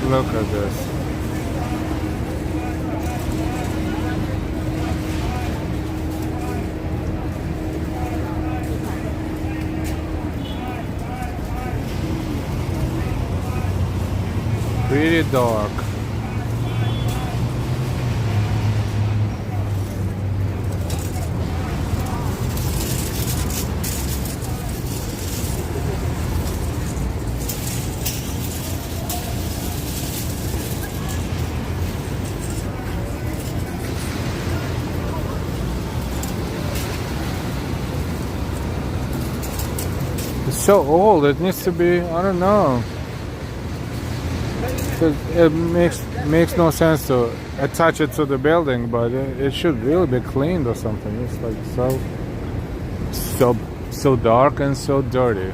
Look at this. Pretty dark. It's so old, it needs to be, I don't know. It makes no sense to attach it to the building, but it should really be cleaned or something. It's like so dark and so dirty.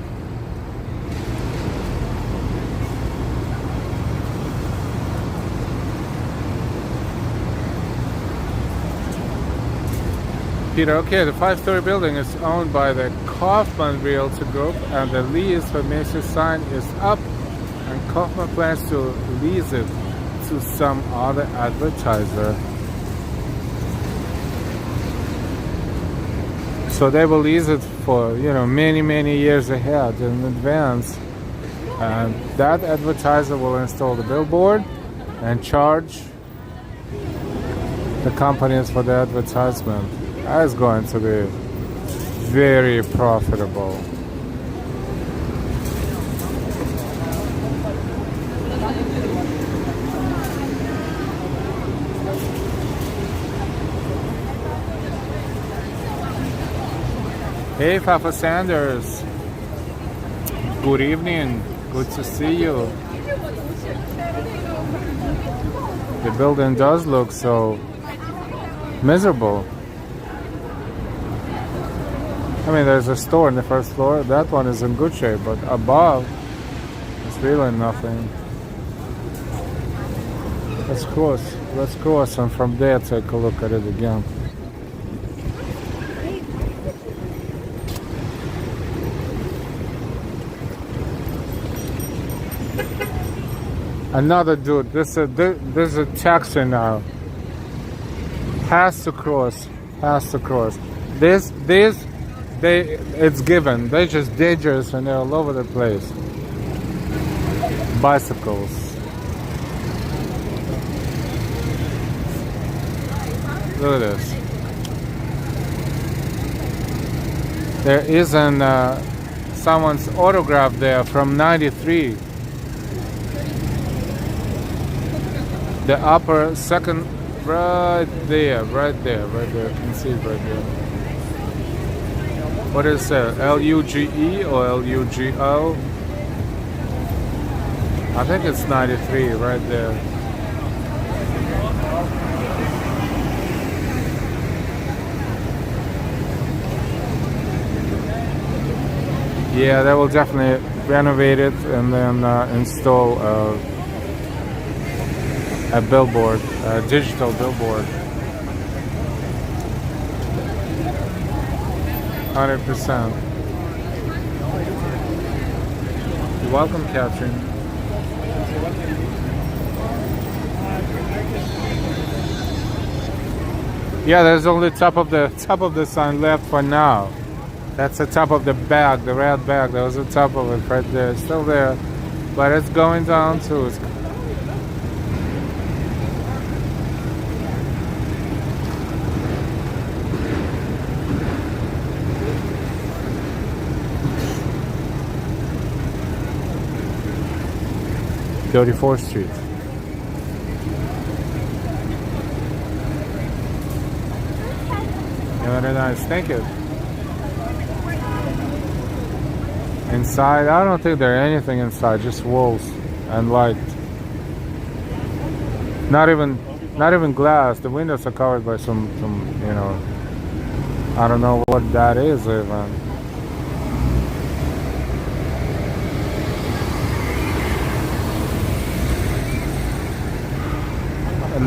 Peter, okay, the 5-story building is owned by the Kaufman Realty Group, and the lease for Macy's sign is up, and Kaufman plans to lease it to some other advertiser. So they will lease it for, you know, many years ahead in advance, and that advertiser will install the billboard and charge the companies for the advertisement. That is going to be very profitable. Hey, Papa Sanders. Good evening. Good to see you. The building does look so miserable. I mean, there's a store on the first floor. That one is in good shape, but above, it's really nothing. Let's cross, and from there take a look at it again. Another dude. This is a taxi now. Has to cross. It's given. They're just dangerous and they're all over the place. Bicycles. Look at this. There is someone's autograph there from '93. The upper second, right there. You can see it right there. What is that? L-U-G-E or L-U-G-O? I think it's 93 right there. Yeah, they will definitely renovate it and then install a billboard, a digital billboard. 100%. You're welcome, Catherine. Yeah, there's only top of the sign left for now. That's the top of the bag, the red bag. That was the top of it right there. It's still there, but it's going down too. It's .34th Street. Yeah, very nice. Thank you. Inside, I don't think there's anything inside. Just walls and light. Not even glass. The windows are covered by some you know. I don't know what that is even.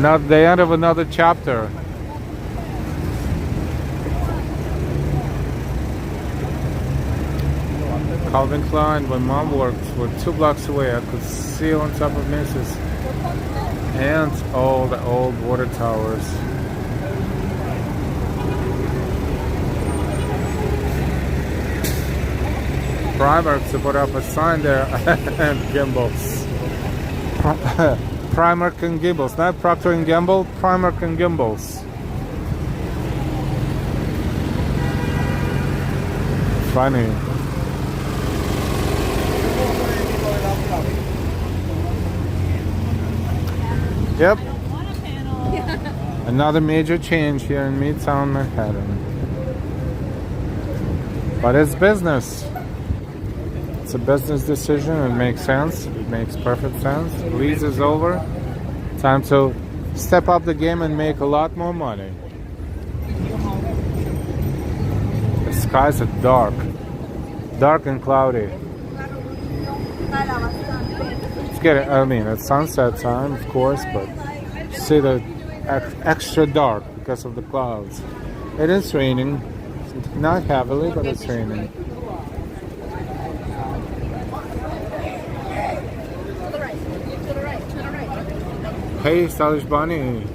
Not the end of another chapter. Calvin Klein, where Mom worked, were 2 blocks away. I could see on top of Macy's and all the old water towers. Primark to put up a sign there and Gimbals. Primark and Gimbals, not Procter and Gamble, Primark and Gimbals. Funny. Yep. Another major change here in Midtown Manhattan. But it's business. It's a business decision. It makes sense. It makes perfect sense. Lease is over. Time to step up the game and make a lot more money. The skies are dark. Dark and cloudy. It's getting, I mean, it's sunset time, of course, but see the extra dark because of the clouds. It is raining. Not heavily, but it's raining. Hey, stylish bunny.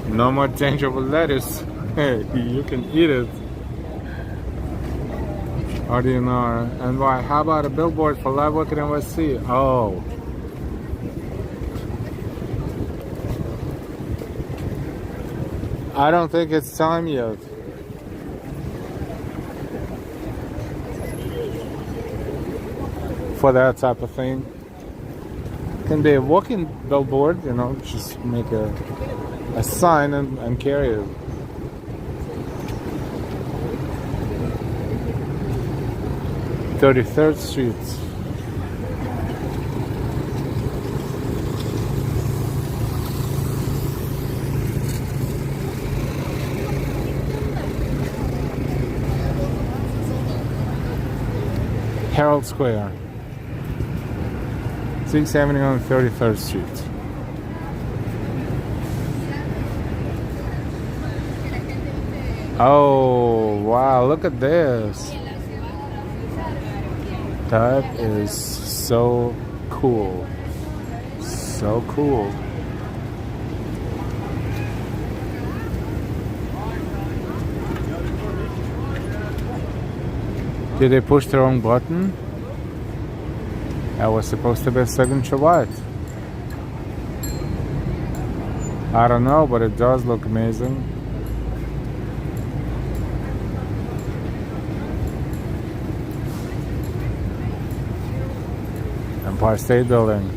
No more danger with lettuce. You can eat it. RDNR. And why? How about a billboard for live Weather NYC? Oh. I don't think it's time yet. For that type of thing. Can be a walking billboard, you know, just make a sign and carry it. "33rd Street." Herald Square. 670 on 33rd Street. Oh, wow, look at this. That is so cool. So cool. Did they push the wrong button? That was supposed to be a signature light. I don't know, but it does look amazing. Empire State Building.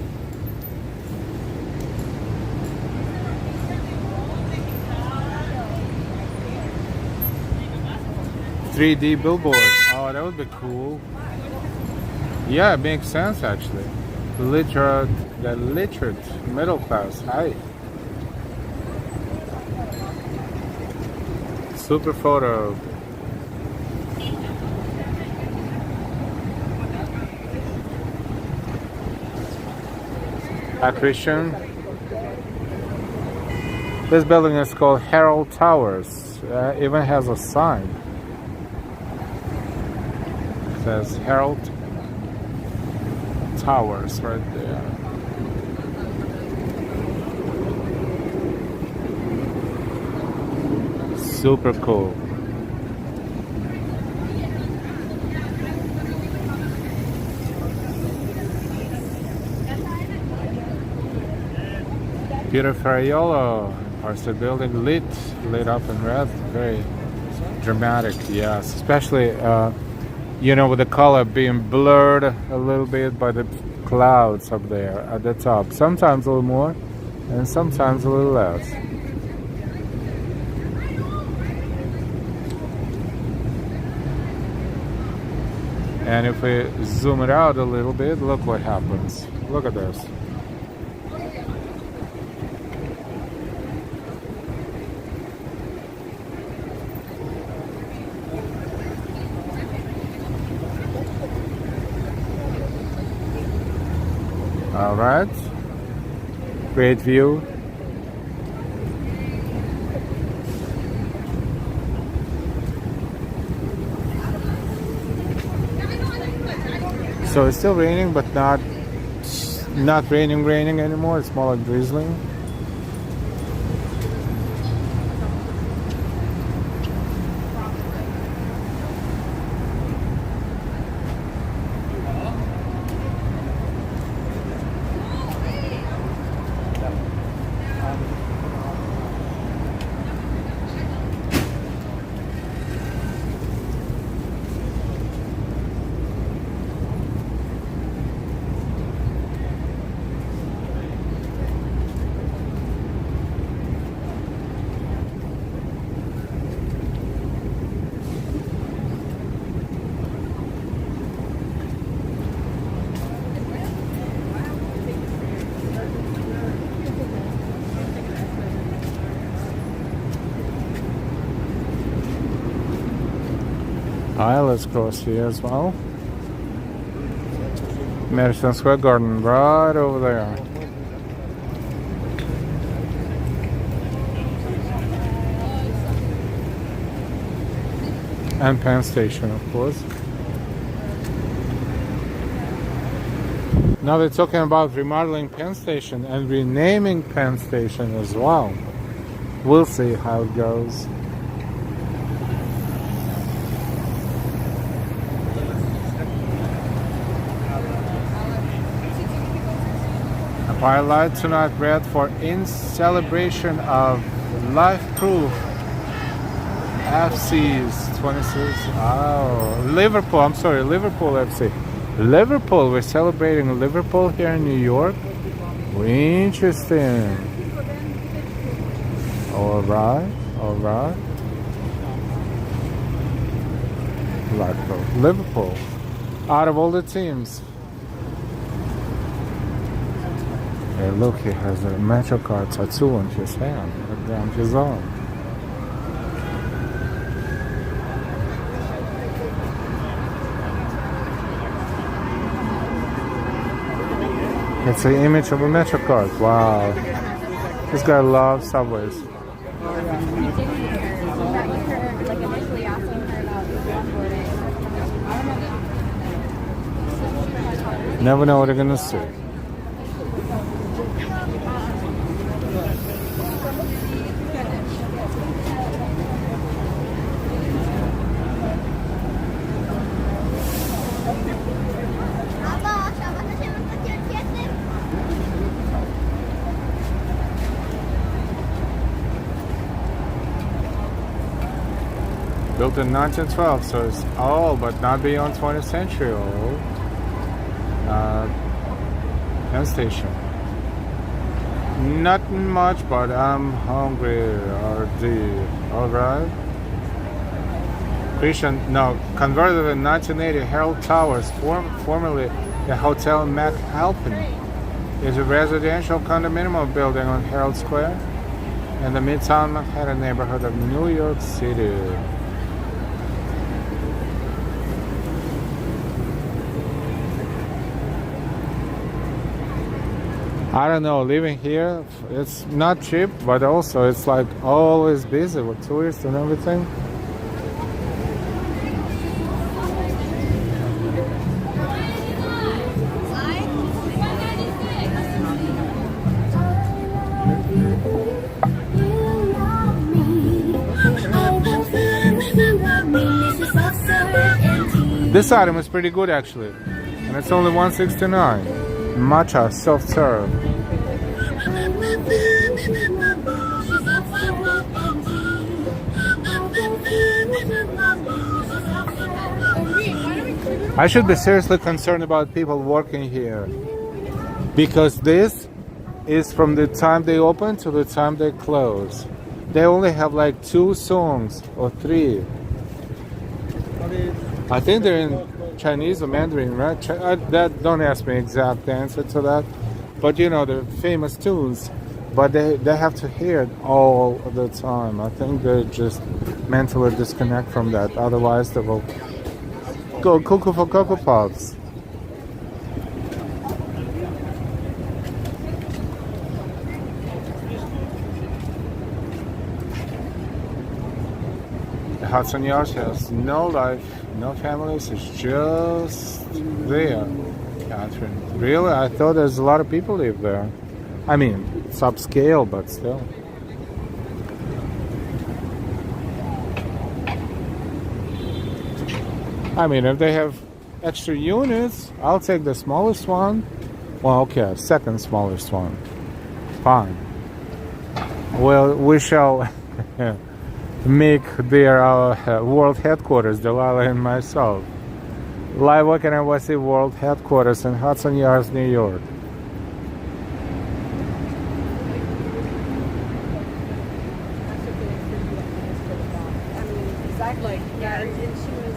"3D billboard." Oh, that would be cool. Yeah, it makes sense actually. The literate middle class. Hi. Super photo. Hi, Christian. This building is called Herald Towers. Even has a sign. It says Herald Towers right there. Super cool. Peter Ferraiolo, our state building, lit up in red, very dramatic. Yes, especially you know, with the color being blurred a little bit by the clouds up there at the top. Sometimes a little more, and sometimes a little less. And if we zoom it out a little bit, look what happens. Look at this. All right, great view. So it's still raining, but not raining anymore. It's more like drizzling. Alright, let's cross here as well. Madison Square Garden, right over there. And Penn Station, of course. Now they're talking about remodeling Penn Station and renaming Penn Station as well. We'll see how it goes. A pilot tonight read for in celebration of Life Proof FC's 26. Oh, Liverpool. I'm sorry, Liverpool FC. Liverpool. We're celebrating Liverpool here in New York. Interesting. All right. All right. Liverpool. Out of all the teams. Hey, look, he has a Metro card tattoo on his hand, down his arm. It's the image of a Metro card. Wow. This guy loves subways. Never know what they're gonna see. Built in 1912, so it's old, but not beyond 20th century old. Penn Station. Nothing much, but I'm hungry. Alright. Converted in 1980, Herald Towers, formerly the Hotel McAlpin, is a residential condominium building on Herald Square in the Midtown Manhattan neighborhood of New York City. I don't know, living here, it's not cheap, but also it's like always busy with tourists and everything. This item is pretty good actually, and it's only $169. Matcha soft serve. I should be seriously concerned about people working here, because this is from the time they open to the time they close. They only have like 2 songs or 3. I think they're in Chinese or Mandarin, right? Don't ask me exact answer to that, but you know, the famous tunes, but they have to hear it all the time. I think they just mentally disconnect from that, otherwise they will go cuckoo for Cocoa Pops. The Hudson Yards has no life, no families, it's just there. Catherine, really? I thought there's a lot of people live there. I mean, it's upscale, but still. I mean, if they have extra units, I'll take the smallest one. Well, okay, second smallest one. Fine. Well, we shall make their world headquarters, Delilah and myself. Live Weather NYC world headquarters in Hudson Yards, New York. Exactly. Yeah, and she was.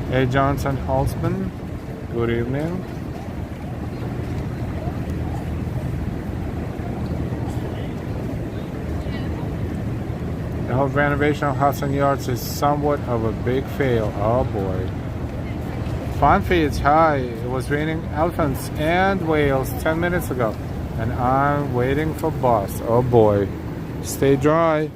Hey, Johnson Holtzman. Good evening. The whole renovation of Hudson Yards is somewhat of a big fail. Oh boy. Fun feeds, hi. It was raining elephants and whales 10 minutes ago, and I'm waiting for bus. Oh boy. Stay dry.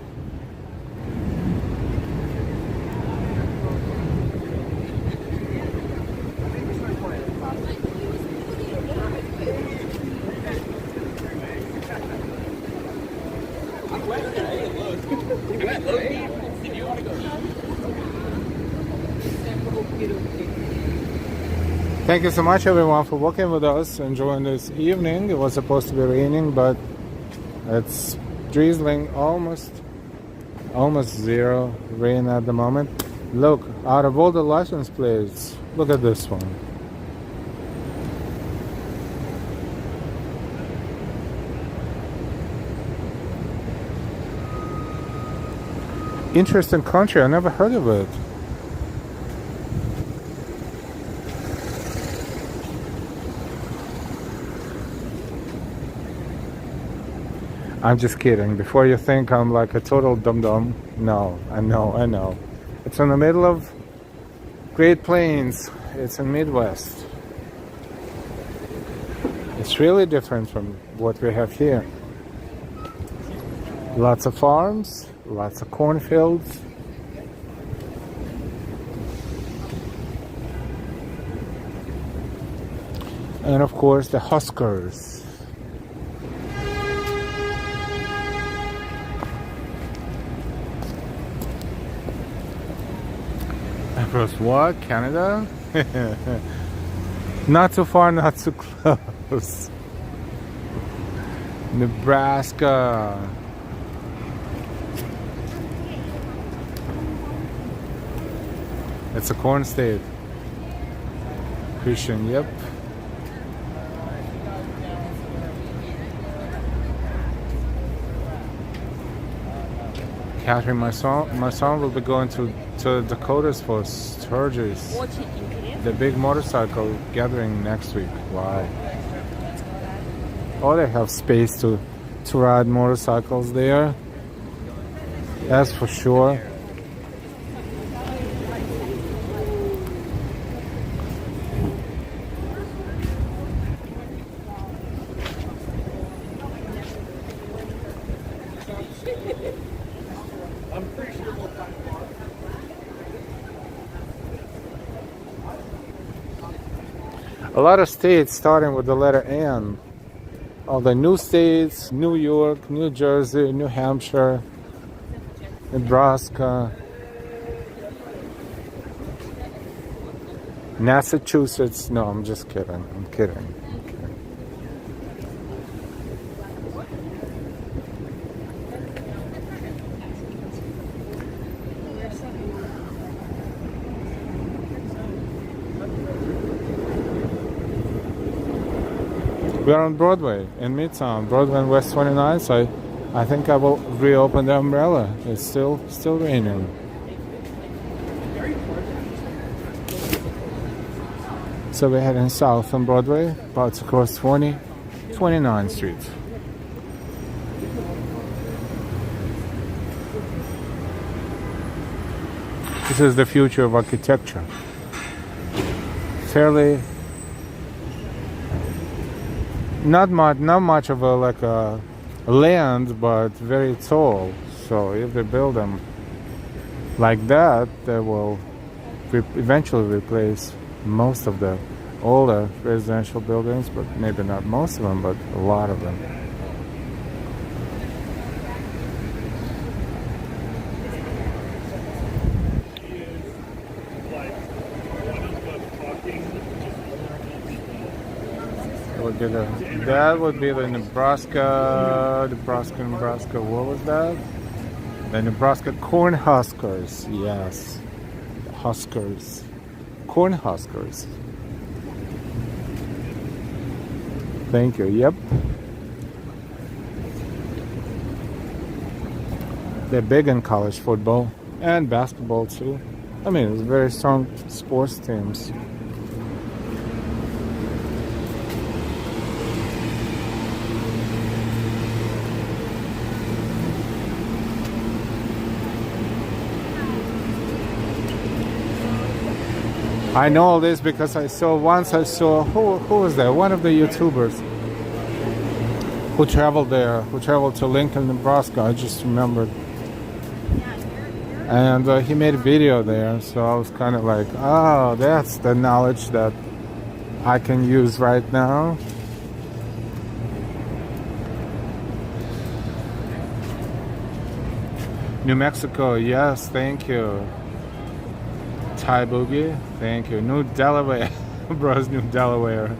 Thank you so much, everyone, for walking with us, enjoying this evening. It was supposed to be raining, but it's drizzling, almost zero rain at the moment. Look, out of all the license plates, look at this one. Interesting country, I never heard of it. I'm just kidding. Before you think I'm like a total dum-dum, no, I know. It's in the middle of Great Plains. It's in Midwest. It's really different from what we have here. Lots of farms, lots of cornfields. And of course the Huskers. Across what? Canada? Not too far, not too close. Nebraska. It's a corn state. Christian, yep. Catherine, my son will be going to Dakotas for Sturgis, the big motorcycle gathering next week. Wow. Oh, they have space to ride motorcycles there. That's for sure. A lot of states starting with the letter N. All the new states: New York, New Jersey, New Hampshire, Nebraska, Massachusetts. No, I'm just kidding. I'm kidding. We are on Broadway in Midtown, Broadway and West 29. So I think I will reopen the umbrella. It's still raining. So we're heading south on Broadway, about to cross 29th Street. This is the future of architecture. Fairly. Not much of a land, but very tall. So if they build them like that, they will eventually replace most of the older residential buildings, but maybe not most of them, but a lot of them. That would be the Nebraska. What was that? The Nebraska Corn Huskers. Yes, Huskers, Corn Huskers. Thank you. Yep. They're big in college football and basketball too. I mean, it's very strong sports teams. I know all this because I saw who was there? One of the YouTubers who traveled there, who traveled to Lincoln, Nebraska. I just remembered, and he made a video there. So I was kind of like, oh, that's the knowledge that I can use right now. New Mexico, yes, thank you. Thai Boogie, thank you. New Delaware. Bros, New Delaware.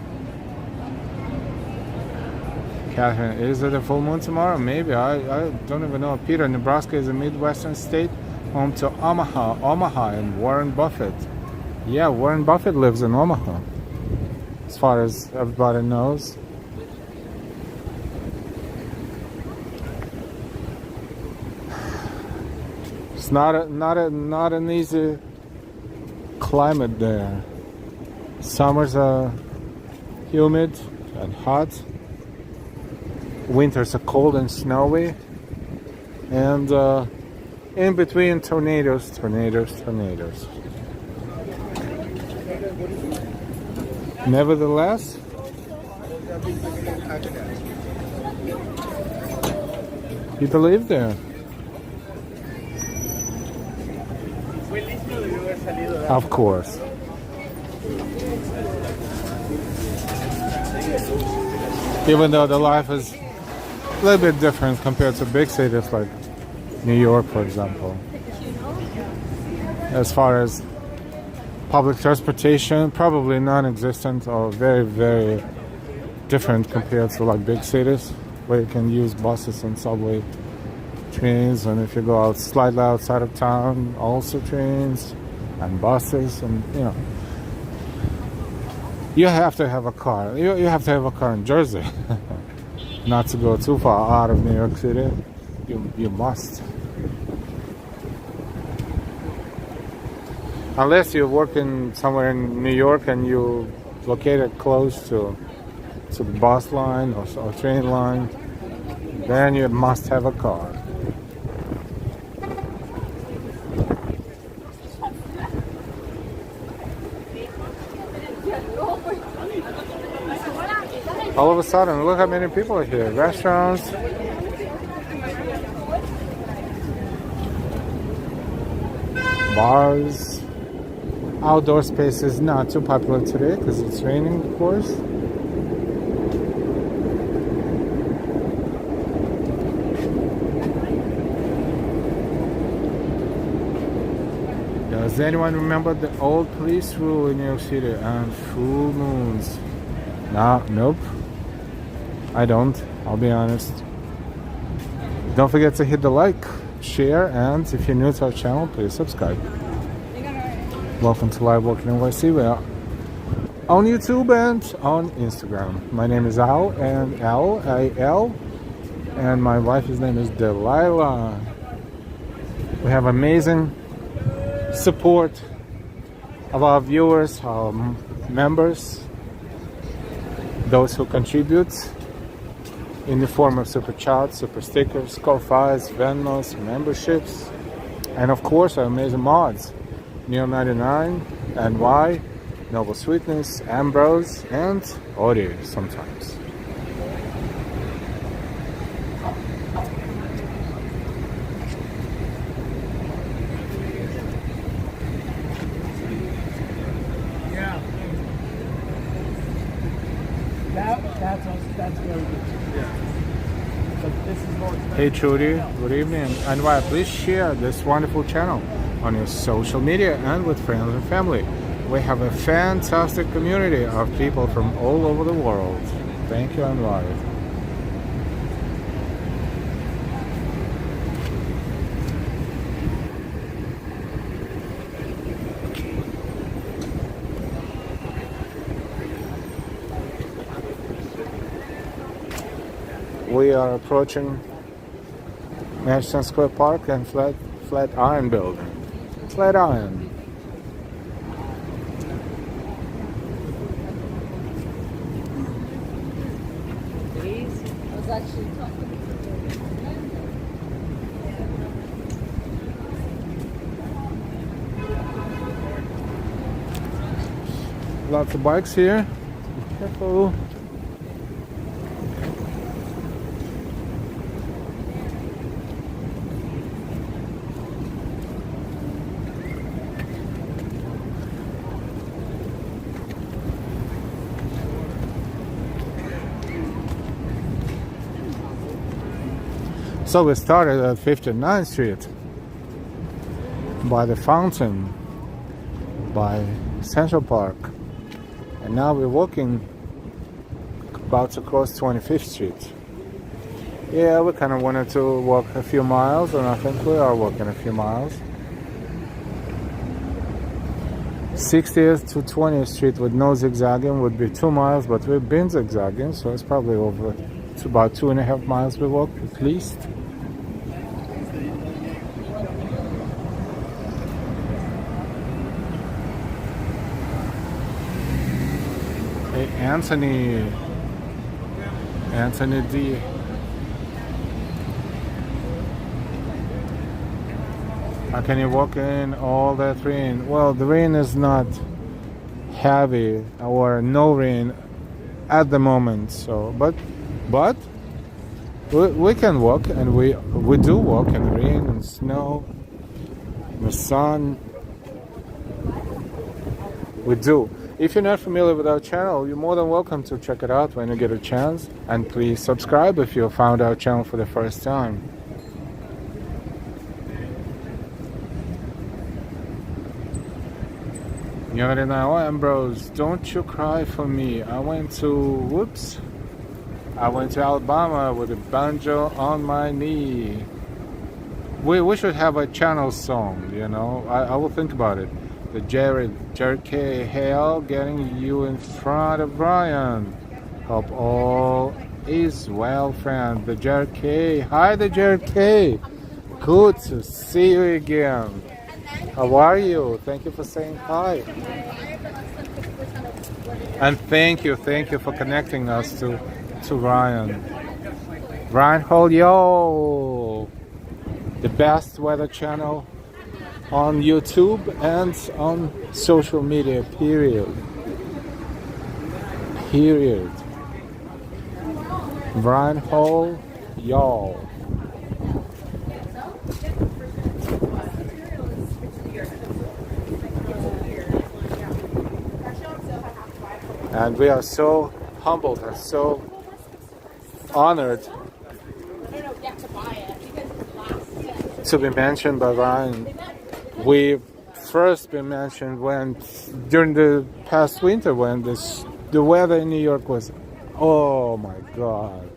Catherine, is it a full moon tomorrow? Maybe. I don't even know. Peter, Nebraska is a Midwestern state home to Omaha and Warren Buffett. Yeah, Warren Buffett lives in Omaha, as far as everybody knows. It's not an easy climate there. Summers are humid and hot. Winters are cold and snowy. And in between, tornadoes. Nevertheless, people live there. Of course. Even though the life is a little bit different compared to big cities like New York, for example. As far as public transportation, probably non-existent or very, very different compared to like big cities where you can use buses and subway trains, and if you go out slightly outside of town, also trains and buses, and you know, you have to have a car. You have to have a car in Jersey. Not to go too far out of New York City. You must. Unless you're working somewhere in New York and you located close to the bus line or train line, then you must have a car. All of a sudden, look how many people are here. Restaurants. Bars. Outdoor space is not too popular today because it's raining, of course. Does anyone remember the old police rule in New York City and full moons? Nope. I don't. I'll be honest. Don't forget to hit the like, share, and if you're new to our channel, please subscribe. Welcome to Live York NYC. We are on YouTube and on Instagram. My name is Al, and L-I-L, and my wife's name is Delilah. We have amazing support of our viewers, our members, those who contribute in the form of super chats, super stickers, Ko-Fis, Venmos, memberships, and of course our amazing mods, Neo99, NY, Noble Sweetness, Ambrose, and Audie sometimes. Yeah. That's very good. Yeah. But this is more expensive. Hey Trudy, good evening. And why, please share this wonderful channel on your social media and with friends and family. We have a fantastic community of people from all over the world. Thank you, and live. We are approaching Madison Square Park and Flatiron Building. Flatiron. Lots of bikes here. Be careful. So we started at 59th Street by the fountain, by Central Park, And now we're walking, about to cross 25th Street. Yeah, we kind of wanted to walk a few miles, and I think we are walking a few miles. 60th to 20th Street with no zigzagging would be 2 miles, but we've been zigzagging, so it's probably over to about 2.5 miles we walked at least. Hey, Anthony D. How can you walk in all that rain? Well, the rain is not heavy or no rain at the moment. So, but we can walk, and we do walk in rain and snow, in the sun. We do. If you're not familiar with our channel, you're more than welcome to check it out when you get a chance. And please subscribe if you found our channel for the first time. Ambrose, don't you cry for me. I went to Alabama with a banjo on my knee. We should have a channel song, you know. I will think about it. The Jared K. Hale getting you in front of Brian. Hope all is well, friend. The Jared K. Hi, the Jared K. Good to see you again. How are you? Thank you for saying hi. And thank you for connecting us to Ryan. Ryan Holyo, the best weather channel on YouTube and on social media, period. Brian Hall, y'all. And we are so humbled and so honored to be mentioned by Ryan. We first been mentioned when during the past winter when the weather in New York was, oh my God,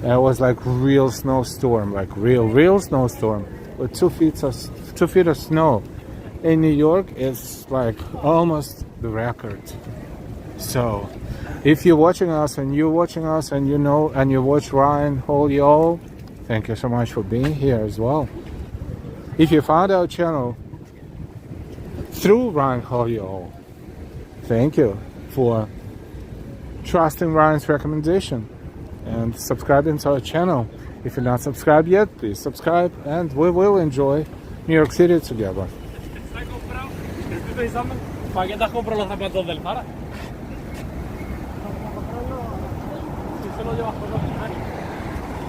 it was like real snowstorm, like real snowstorm with 2 feet of snow. In New York, it's like almost the record. So, if you're watching us and you know and you watch Ryan Holyo, thank you so much for being here as well. If you found our channel through Ryan Holyo, thank you for trusting Ryan's recommendation and subscribing to our channel. If you're not subscribed yet, please subscribe, and we will enjoy New York City together.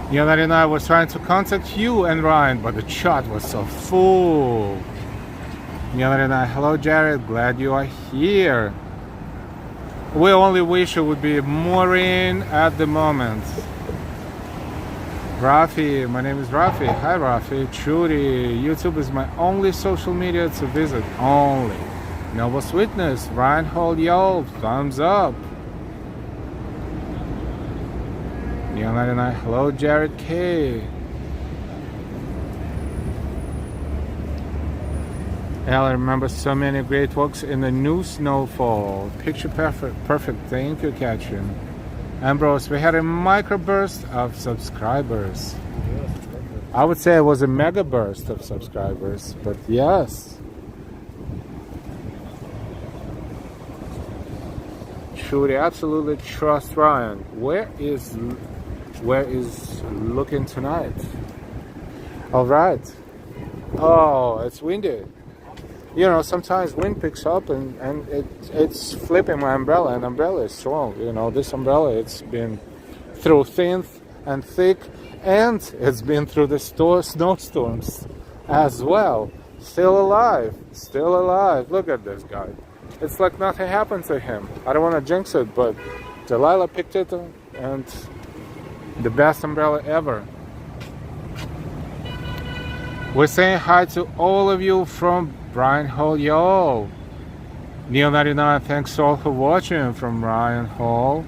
Yonari and I was trying to contact you and Ryan, but the chat was so full. Yonari and I, hello Jared, glad you are here. We only wish it would be more rain at the moment. Rafi, my name is Rafi. Hi Rafi. Trudy, YouTube is my only social media to visit. Only. Noble Witness, Ryan Holyo, thumbs up. Yonari and I, hello Jared K. I remember so many great walks in the new snowfall. Picture perfect. Thank you, Katrin. Ambrose, we had a microburst of subscribers. I would say it was a mega burst of subscribers, but yes. Should we absolutely trust Ryan? Where is looking tonight? All right. Oh, it's windy. You know, sometimes wind picks up and it's flipping my umbrella, and umbrella is strong. You know, this umbrella, it's been through thin and thick, and it's been through the snowstorms as well. Still alive. Look at this guy. It's like nothing happened to him. I don't want to jinx it, but Delilah picked it, and the best umbrella ever. We're saying hi to all of you from Brian Holyo. Neil 99, thanks all for watching from Ryan Hall.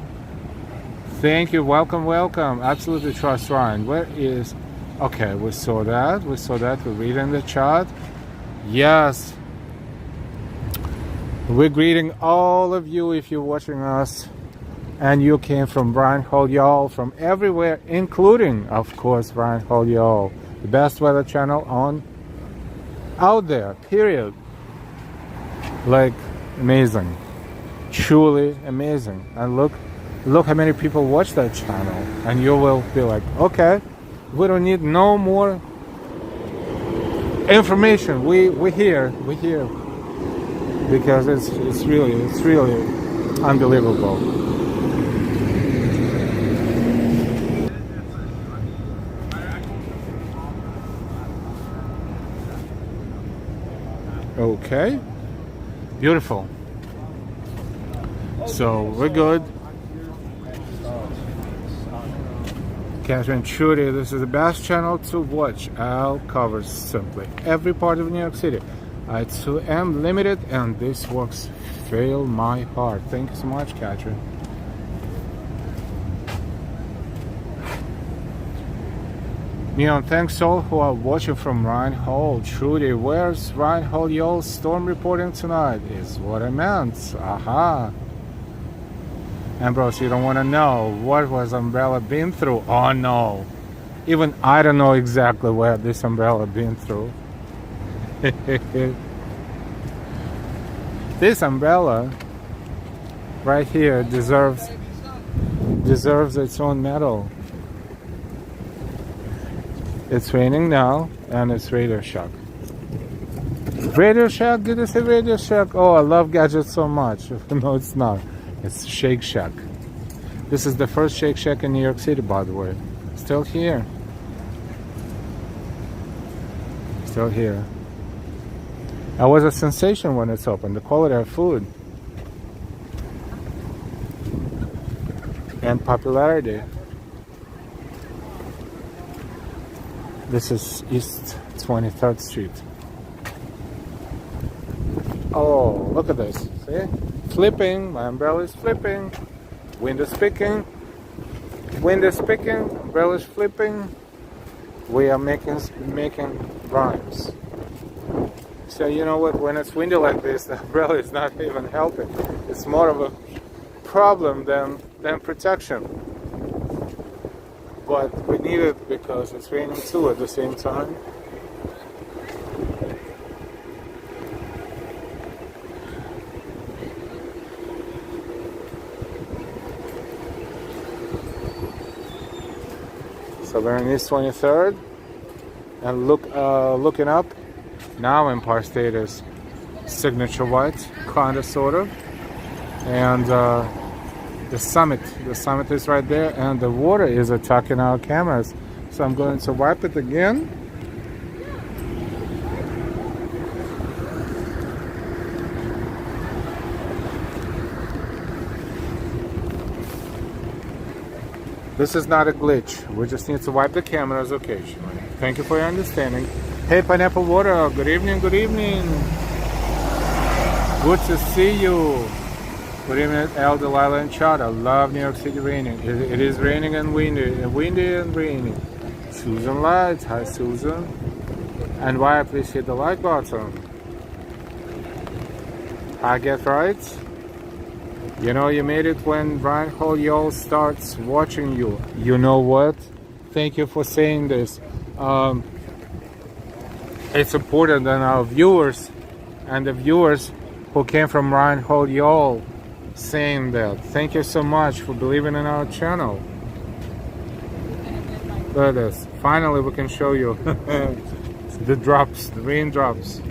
Thank you, welcome, welcome. Absolutely trust Ryan. Where is... Okay, we saw that, we're reading the chat. Yes. We're greeting all of you if you're watching us and you came from Ryan Hall, y'all, from everywhere, including, of course, Ryan Hall, y'all, the best weather channel on out there, period. Like, amazing. Truly amazing. And look how many people watch that channel, and you will be like, okay, we don't need no more information. We're here because it's really unbelievable. Okay, beautiful. So we're good. Catherine, truly, this is the best channel to watch. Al covers simply every part of New York City. I too am limited, and this works fill my heart. Thank you so much, Catherine. Neon, thanks all who are watching from Ryan Hall. Trudy, where's Ryan Hall? Y'all storm reporting tonight is what I meant. Aha. Ambrose, you don't want to know what was umbrella been through? Oh no, even I don't know exactly where this umbrella been through. This umbrella right here deserves its own medal. It's raining now, and it's Radio Shack. Radio Shack? Did I say Radio Shack? Oh, I love gadgets so much. No, it's not. It's Shake Shack. This is the first Shake Shack in New York City, by the way. Still here. Still here. It was a sensation when it's opened. The quality of food. And popularity. This is East 23rd Street. Oh, look at this. See? Flipping. My umbrella is flipping. Wind is picking. Wind is picking. Umbrella is flipping. We are making rhymes. So you know what? When it's windy like this, the umbrella is not even helping. It's more of a problem than protection. But we need it because it's raining too at the same time. So we're in East 23rd, and looking up, now Empire State is signature white, kinda sorta, and the summit is right there, and the water is attacking our cameras. So I'm going to wipe it again. This is not a glitch. We just need to wipe the cameras occasionally. Thank you for your understanding. Hey, Pineapple Water, good evening, good evening. Good to see you. Good evening, El Delilah and Chad. I love New York City raining. It is raining and windy and rainy. Susan Lights, hi Susan. And why please hit the like button. I get right. You know, you made it when Ryan Hall y'all starts watching you. You know what? Thank you for saying this. It's important that our viewers and the viewers who came from Ryan Hall y'all saying that. Thank you so much for believing in our channel. Look at this. Finally, we can show you the drops, the raindrops.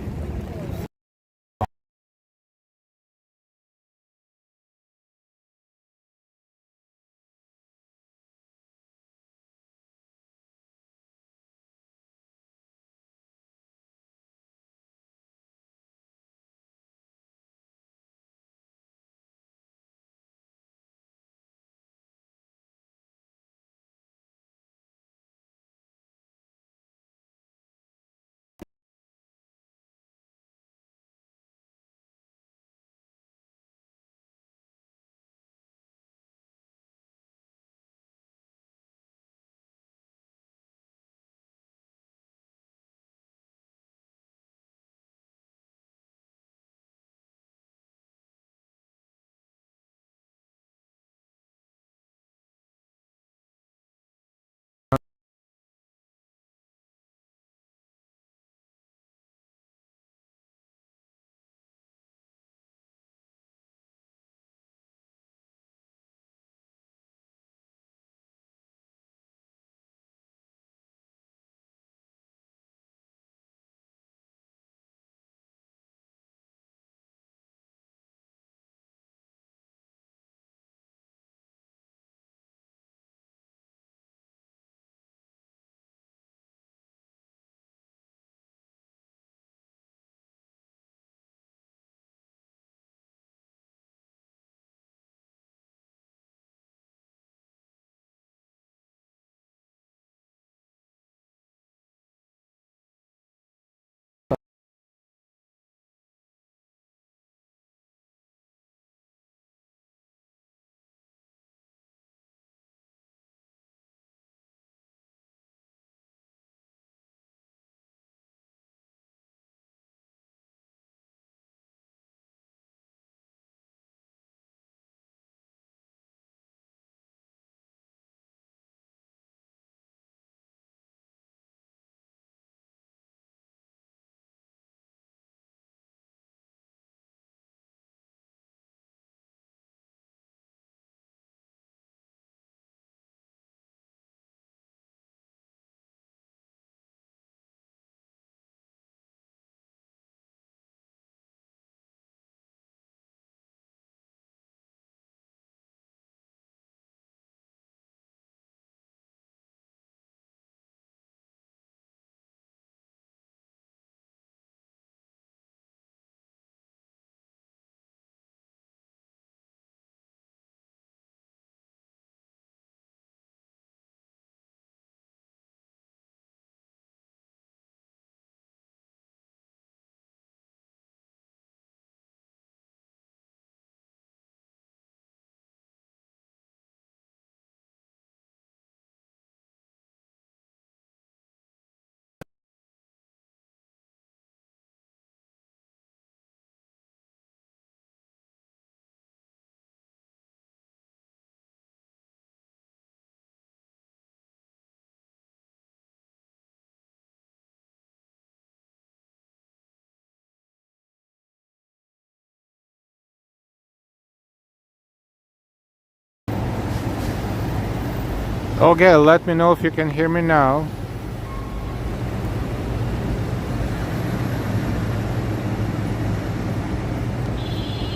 Okay, let me know if you can hear me now.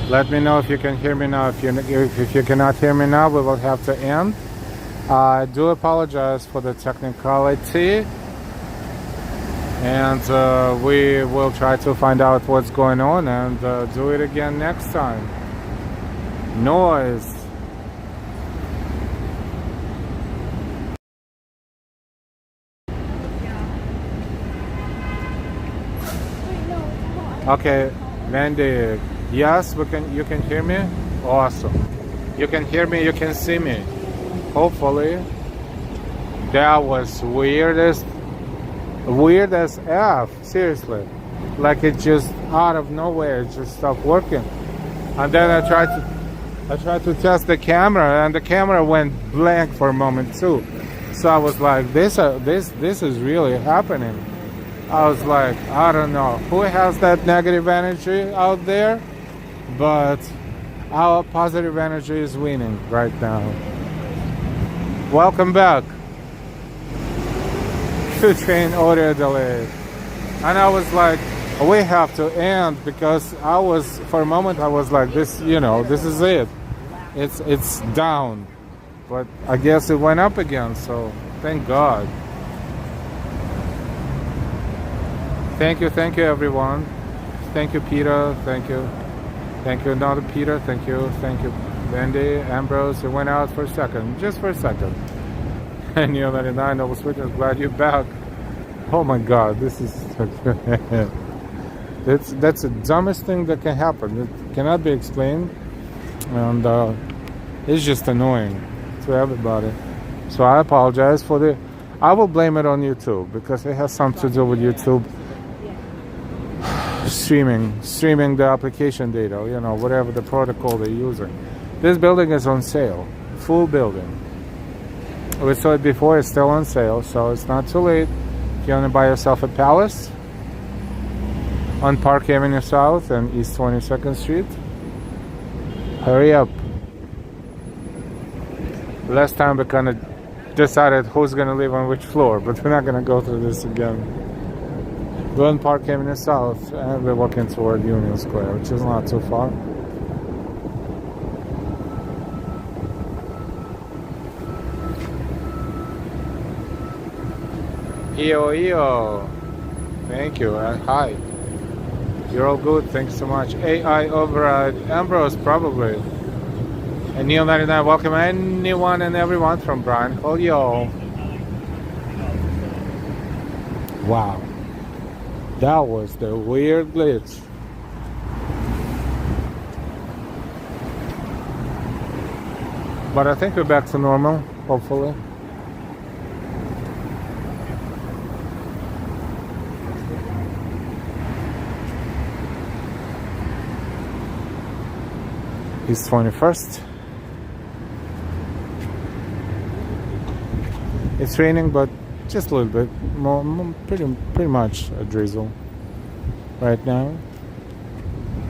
Let me know if you can hear me now. If you cannot hear me now, we will have to end. I do apologize for the technicality, and we will try to find out what's going on and do it again next time. Noise. Okay, Randy. Yes, we can. You can hear me. Awesome. You can hear me. You can see me. Hopefully. That was weird as F. Seriously, like it just out of nowhere, it just stopped working. And then I tried to test the camera, and the camera went blank for a moment too. So I was like, this is really happening. I was like, I don't know who has that negative energy out there, but our positive energy is winning right now. Welcome back to Train Audio Delay. And I was like, we have to end, because for a moment I was like, this is it. It's down. But I guess it went up again, so thank God. Thank you everyone. Thank you, Peter. Thank you another Peter. Thank you Wendy, Ambrose. It went out for a second, just for a second. And you 99 Noble Switchers, glad you're back. Oh my God, this is that's the dumbest thing that can happen. It cannot be explained, and it's just annoying to everybody. So I apologize for I will blame it on YouTube, because it has something to do with YouTube streaming the application data, whatever the protocol they're using. This building is on sale, full building. We saw it before, it's still on sale, so it's not too late. If you want to buy yourself a palace on Park Avenue South and East 22nd Street, hurry up. Last time we kind of decided who's going to live on which floor, but we're not going to go through this again. We're on Park Avenue South, and we're walking toward Union Square, which is not too far. EO. Thank you. Hi. You're all good. Thanks so much. AI Override. Ambrose, probably. And Neil99, welcome anyone and everyone from Brian Hall, yo. Wow. That was the weird glitch. But I think we're back to normal, hopefully. It's 21st. It's raining, but just a little bit more, pretty much a drizzle right now.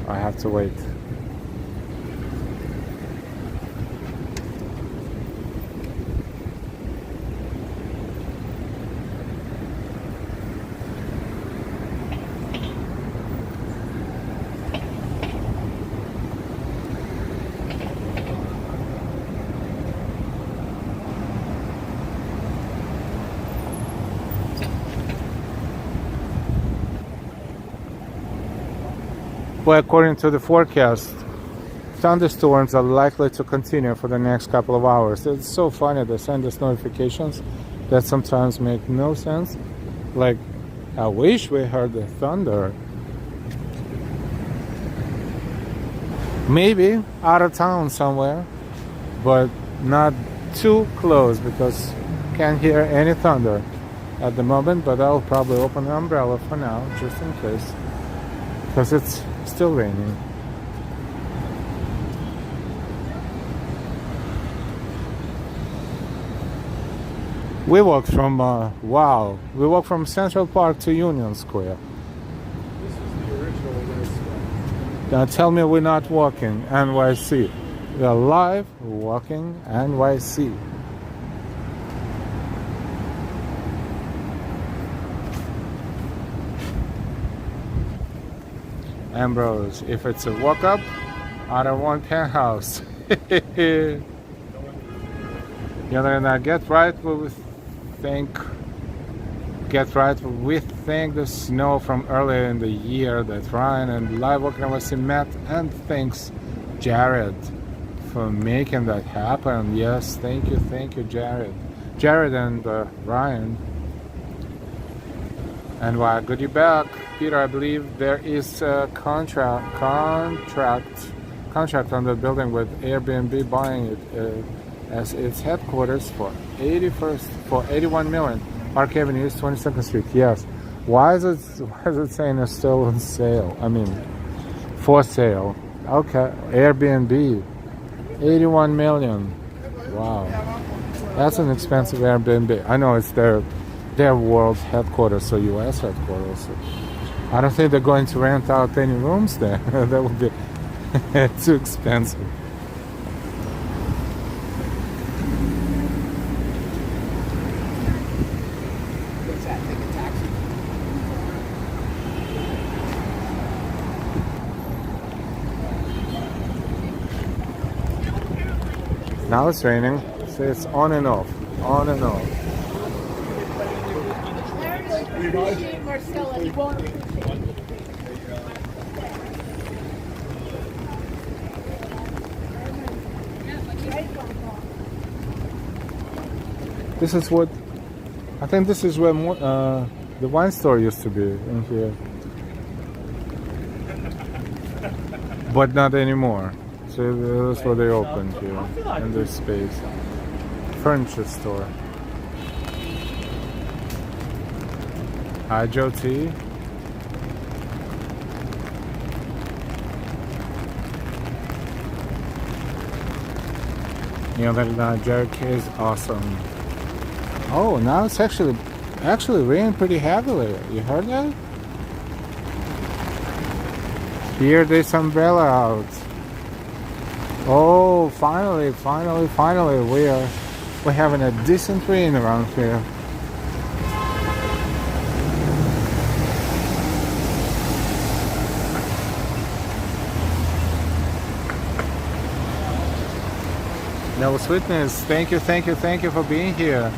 I have to wait. Well, according to the forecast, thunderstorms are likely to continue for the next couple of hours. It's so funny, they send us notifications that sometimes make no sense. Like, I wish we heard the thunder. Maybe out of town somewhere, but not too close, because can't hear any thunder at the moment. But I'll probably open the umbrella for now, just in case, because it's still raining. We walked from we walked from Central Park to Union Square. This is the original list. Now tell me we're not walking NYC. We are live walking NYC. Ambrose. If it's a walk up, I don't want penthouse. Yeah, then I get right with think the snow from earlier in the year that Ryan and Live Work NYC met, and thanks Jared for making that happen. Yes, thank you, Jared and Ryan. And while good you back, Peter, I believe there is a contract on the building with Airbnb buying it as its headquarters for 81 million. Park Avenue, East 22nd Street. Yes. Why is it saying it's still on sale? I mean, for sale. Okay. Airbnb, 81 million. Wow. That's an expensive Airbnb. I know it's their world headquarters, so U.S. headquarters. I don't think they're going to rent out any rooms there. That would be too expensive. What's that? Take a taxi. Now it's raining, so it's on and off, on and off. Marcella, he won't appreciate it. This is what I think. This is where the wine store used to be in here, but not anymore. So that's where they opened here in this space. Furniture store. Hi, Joe T. You know that Jerry K is awesome. Oh, now it's actually raining pretty heavily. You heard that? Here, this umbrella out. Oh, finally, we're having a decent rain around here. No Sweetness, thank you for being here.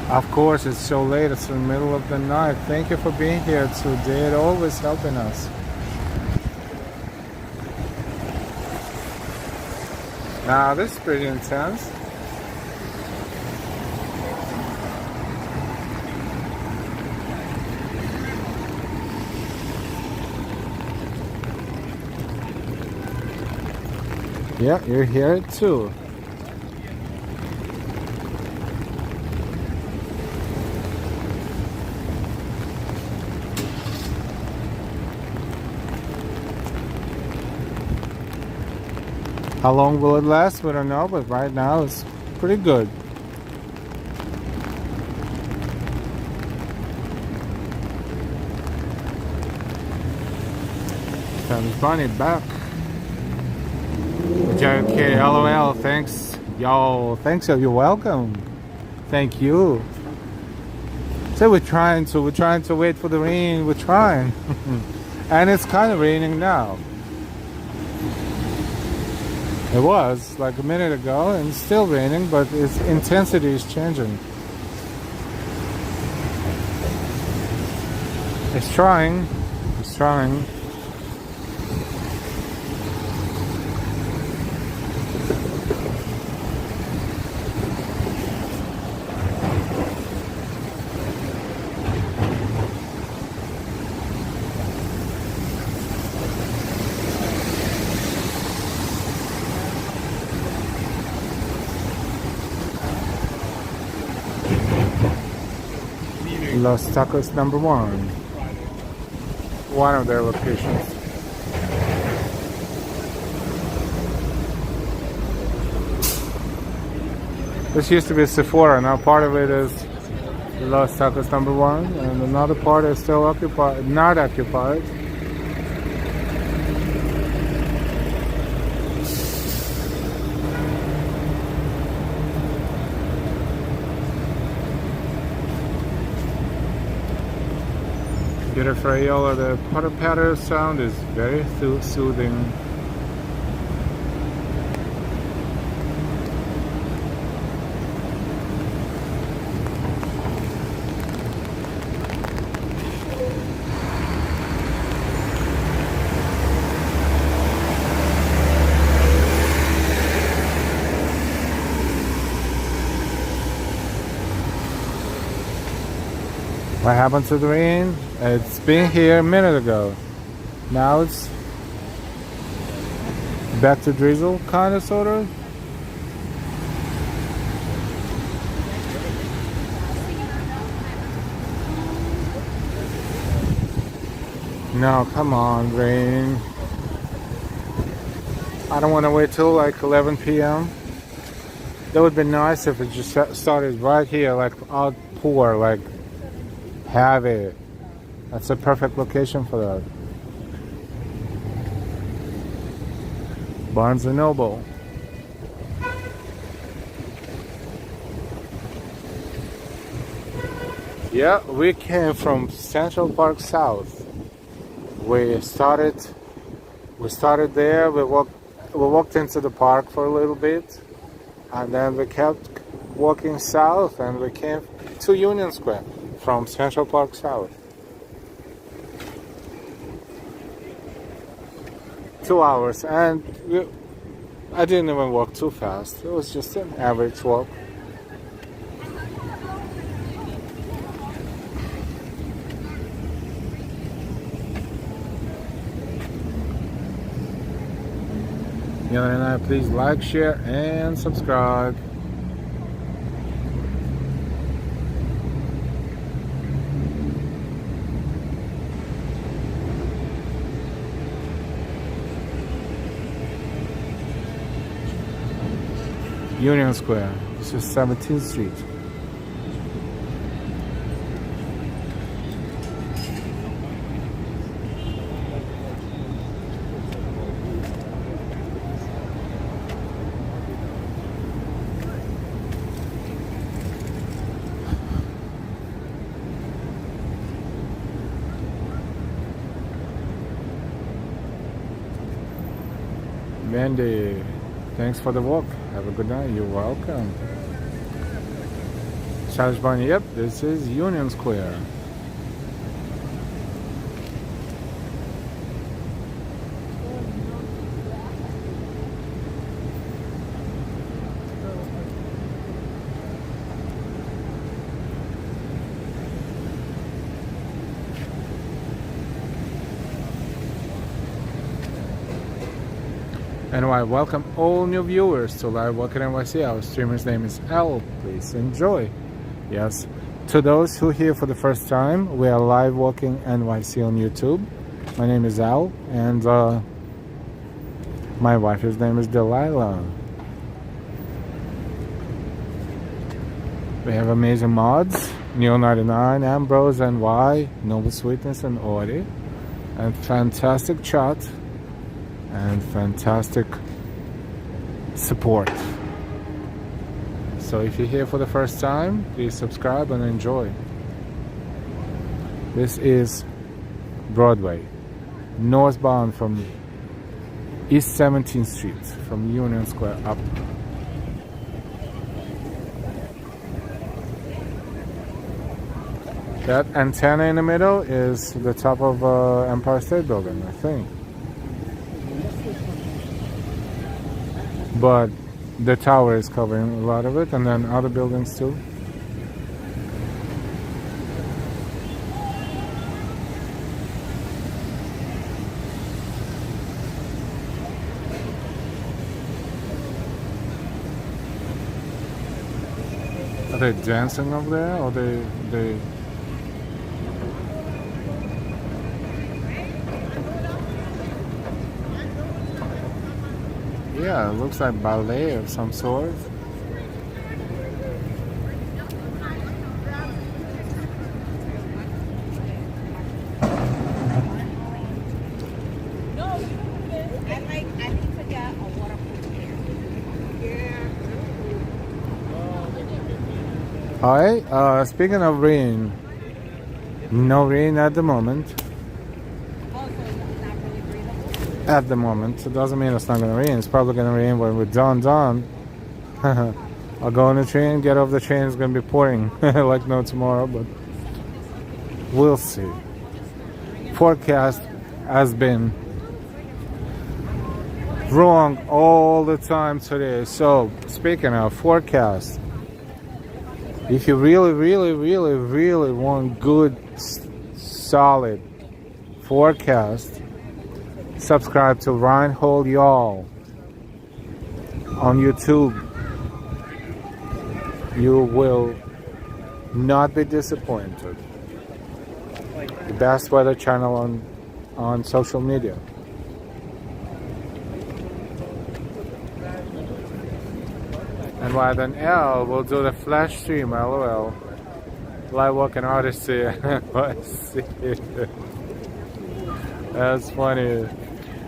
Of course, it's so late, it's in the middle of the night. Thank you for being here today, always helping us. Now, this is pretty intense. Yeah, you hear it too. How long will it last? We don't know, but right now it's pretty good. Comes Bunny back. Jared K, LOL, thanks. Yo, thanks, you're welcome. Thank you. So we're trying to wait for the rain, we're trying. And it's kind of raining now. It was like a minute ago and it's still raining, but its intensity is changing. It's trying. Los Tacos number 1. One of their locations. This used to be Sephora, now part of it is Los Tacos number 1, and another part is still occupied, not occupied. Beautiful Rayola, the pitter patter sound is very soothing. What happened to the rain? It's been here a minute ago. Now it's back to drizzle, kind of, sort of. No, come on, rain. I don't want to wait till like 11 p.m. That would be nice if it just started right here, like outpour, like heavy. That's a perfect location for that. Barnes & Noble. Yeah, we came from Central Park South. We started there. We walked into the park for a little bit, and then we kept walking south, and we came to Union Square from Central Park South. 2 hours, and I didn't even walk too fast. It was just an average walk. Yelena and I, please like, share, and subscribe. Union Square. This is 17th Street. Mandy, thanks for the walk. Have a good night. You're welcome. Charles Barney, yep, this is Union Square. And I welcome all new viewers to live Weather NYC. Our streamer's name is Al. Please enjoy. Yes, to those who are here for the first time, we are live walking NYC on YouTube. My name is Al, and my wife's name is Delilah. We have amazing mods: Neo 99, Ambrose, NY, Noble Sweetness, and Audi, and fantastic chat. And fantastic support. So if you're here for the first time, please subscribe and enjoy. This is Broadway, northbound from East 17th Street, from Union Square up. That antenna in the middle is the top of Empire State Building, I think. But the tower is covering a lot of it, and then other buildings too. Are they dancing over there, or they Yeah, it looks like ballet of some sort. Alright, speaking of rain, No rain at the moment. Also, not really breathable. At the moment. It doesn't mean it's not gonna rain. It's probably gonna rain when we're done. I'll go on the train, get off the train, it's gonna be pouring like no tomorrow, but we'll see. Forecast has been wrong all the time today. So speaking of forecast, if you really want good solid forecast, subscribe to Reinhold Y'all on YouTube. You will not be disappointed. The best weather channel on social media. And while then L will do the flash stream, LOL. Live walking Odyssey. That's funny.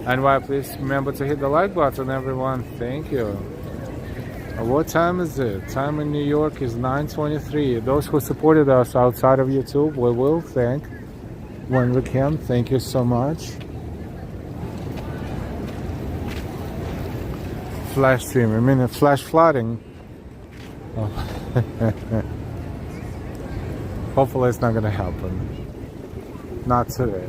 And why, please remember to hit the like button, everyone. Thank you. What time is it? Time in New York is 9:23. Those who supported us outside of YouTube, we will thank when we can. Thank you so much. Flash stream, I mean flash flooding. Oh. Hopefully it's not gonna happen. Not today.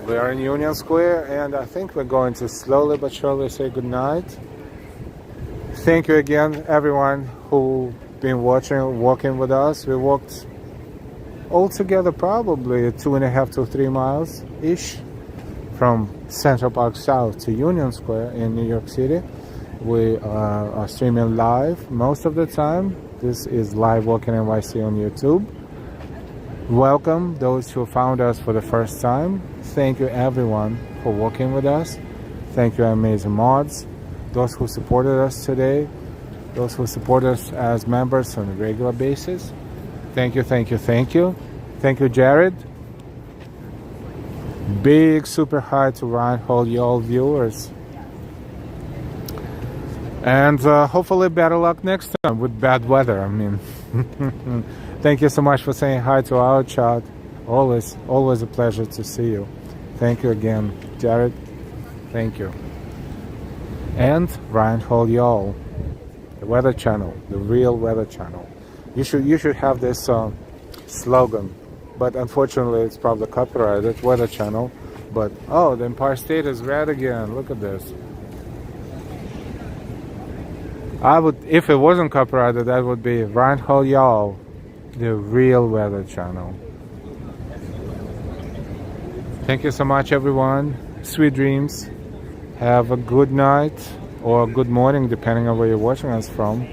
We are in Union Square, and I think we're going to slowly but surely say goodnight. Thank you again, everyone who been walking with us. We walked altogether probably 2.5 to 3 miles ish from Central Park South to Union Square in New York City. We are streaming live most of the time. This is live Walking NYC on YouTube. Welcome those who found us for the first time. Thank you everyone for working with us. Thank you amazing mods. Those who supported us today. Those who support us as members on a regular basis. Thank you, thank you, thank you. Thank you, Jared. Big super hi to Reinhold Y'all viewers. And hopefully better luck next time with bad weather. I mean, thank you so much for saying hi to our chat. Always a pleasure to see you. Thank you again, Jared. Thank you. And Reinhold Y'all, the weather channel, the real weather channel. You should have this slogan, but unfortunately it's probably copyrighted. Weather channel, but oh, the Empire State is red again. Look at this. I would, if it wasn't copyrighted, that would be Reinhold Y'all, the real weather channel. Thank you so much, everyone. Sweet dreams. Have a good night or good morning, depending on where you're watching us from.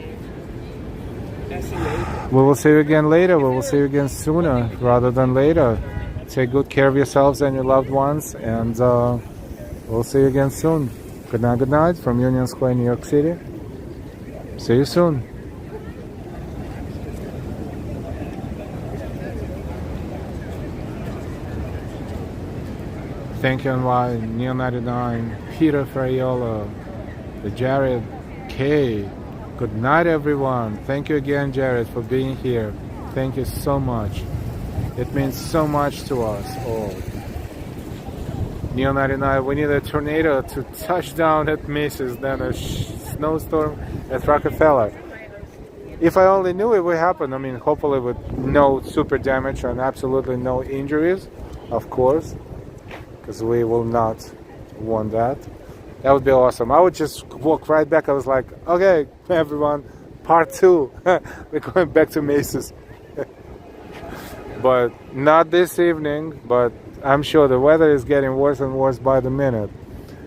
We will see you again later. We will see you again sooner rather than later. Take good care of yourselves and your loved ones, and we'll see you again soon. Good night from Union Square, New York City. See you soon. Thank you, NY, Neil 99, Peter Ferriola, the Jared K. Good night, everyone. Thank you again, Jared, for being here. Thank you so much. It means so much to us all. Neil 99, we need a tornado to touch down at Macy's, then a snowstorm at Rockefeller. If I only knew it would happen, I mean, hopefully with no super damage and absolutely no injuries, of course, because we will not want that. That would be awesome. I would just walk right back. I was like, okay, everyone, part 2. We're going back to Macy's. But not this evening, but I'm sure the weather is getting worse and worse by the minute.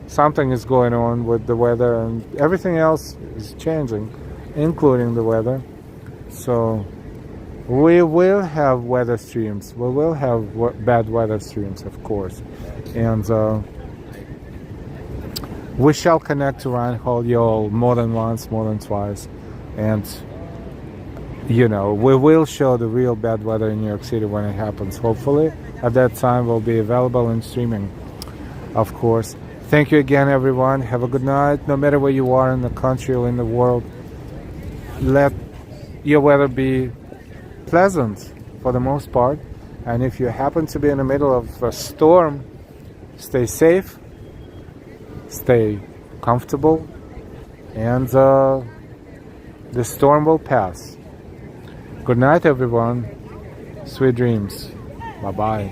Something is going on with the weather, and everything else is changing, including the weather. So we will have weather streams. We will have bad weather streams, of course. And we shall connect to Reinhold Y'all more than once, more than twice. And, you know, we will show the real bad weather in New York City when it happens. Hopefully, at that time, we'll be available in streaming, of course. Thank you again, everyone. Have a good night. No matter where you are in the country or in the world, let your weather be pleasant for the most part. And if you happen to be in the middle of a storm, stay safe, stay comfortable, and the storm will pass. Good night, everyone. Sweet dreams. Bye-bye.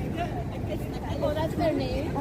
Oh, that's their name.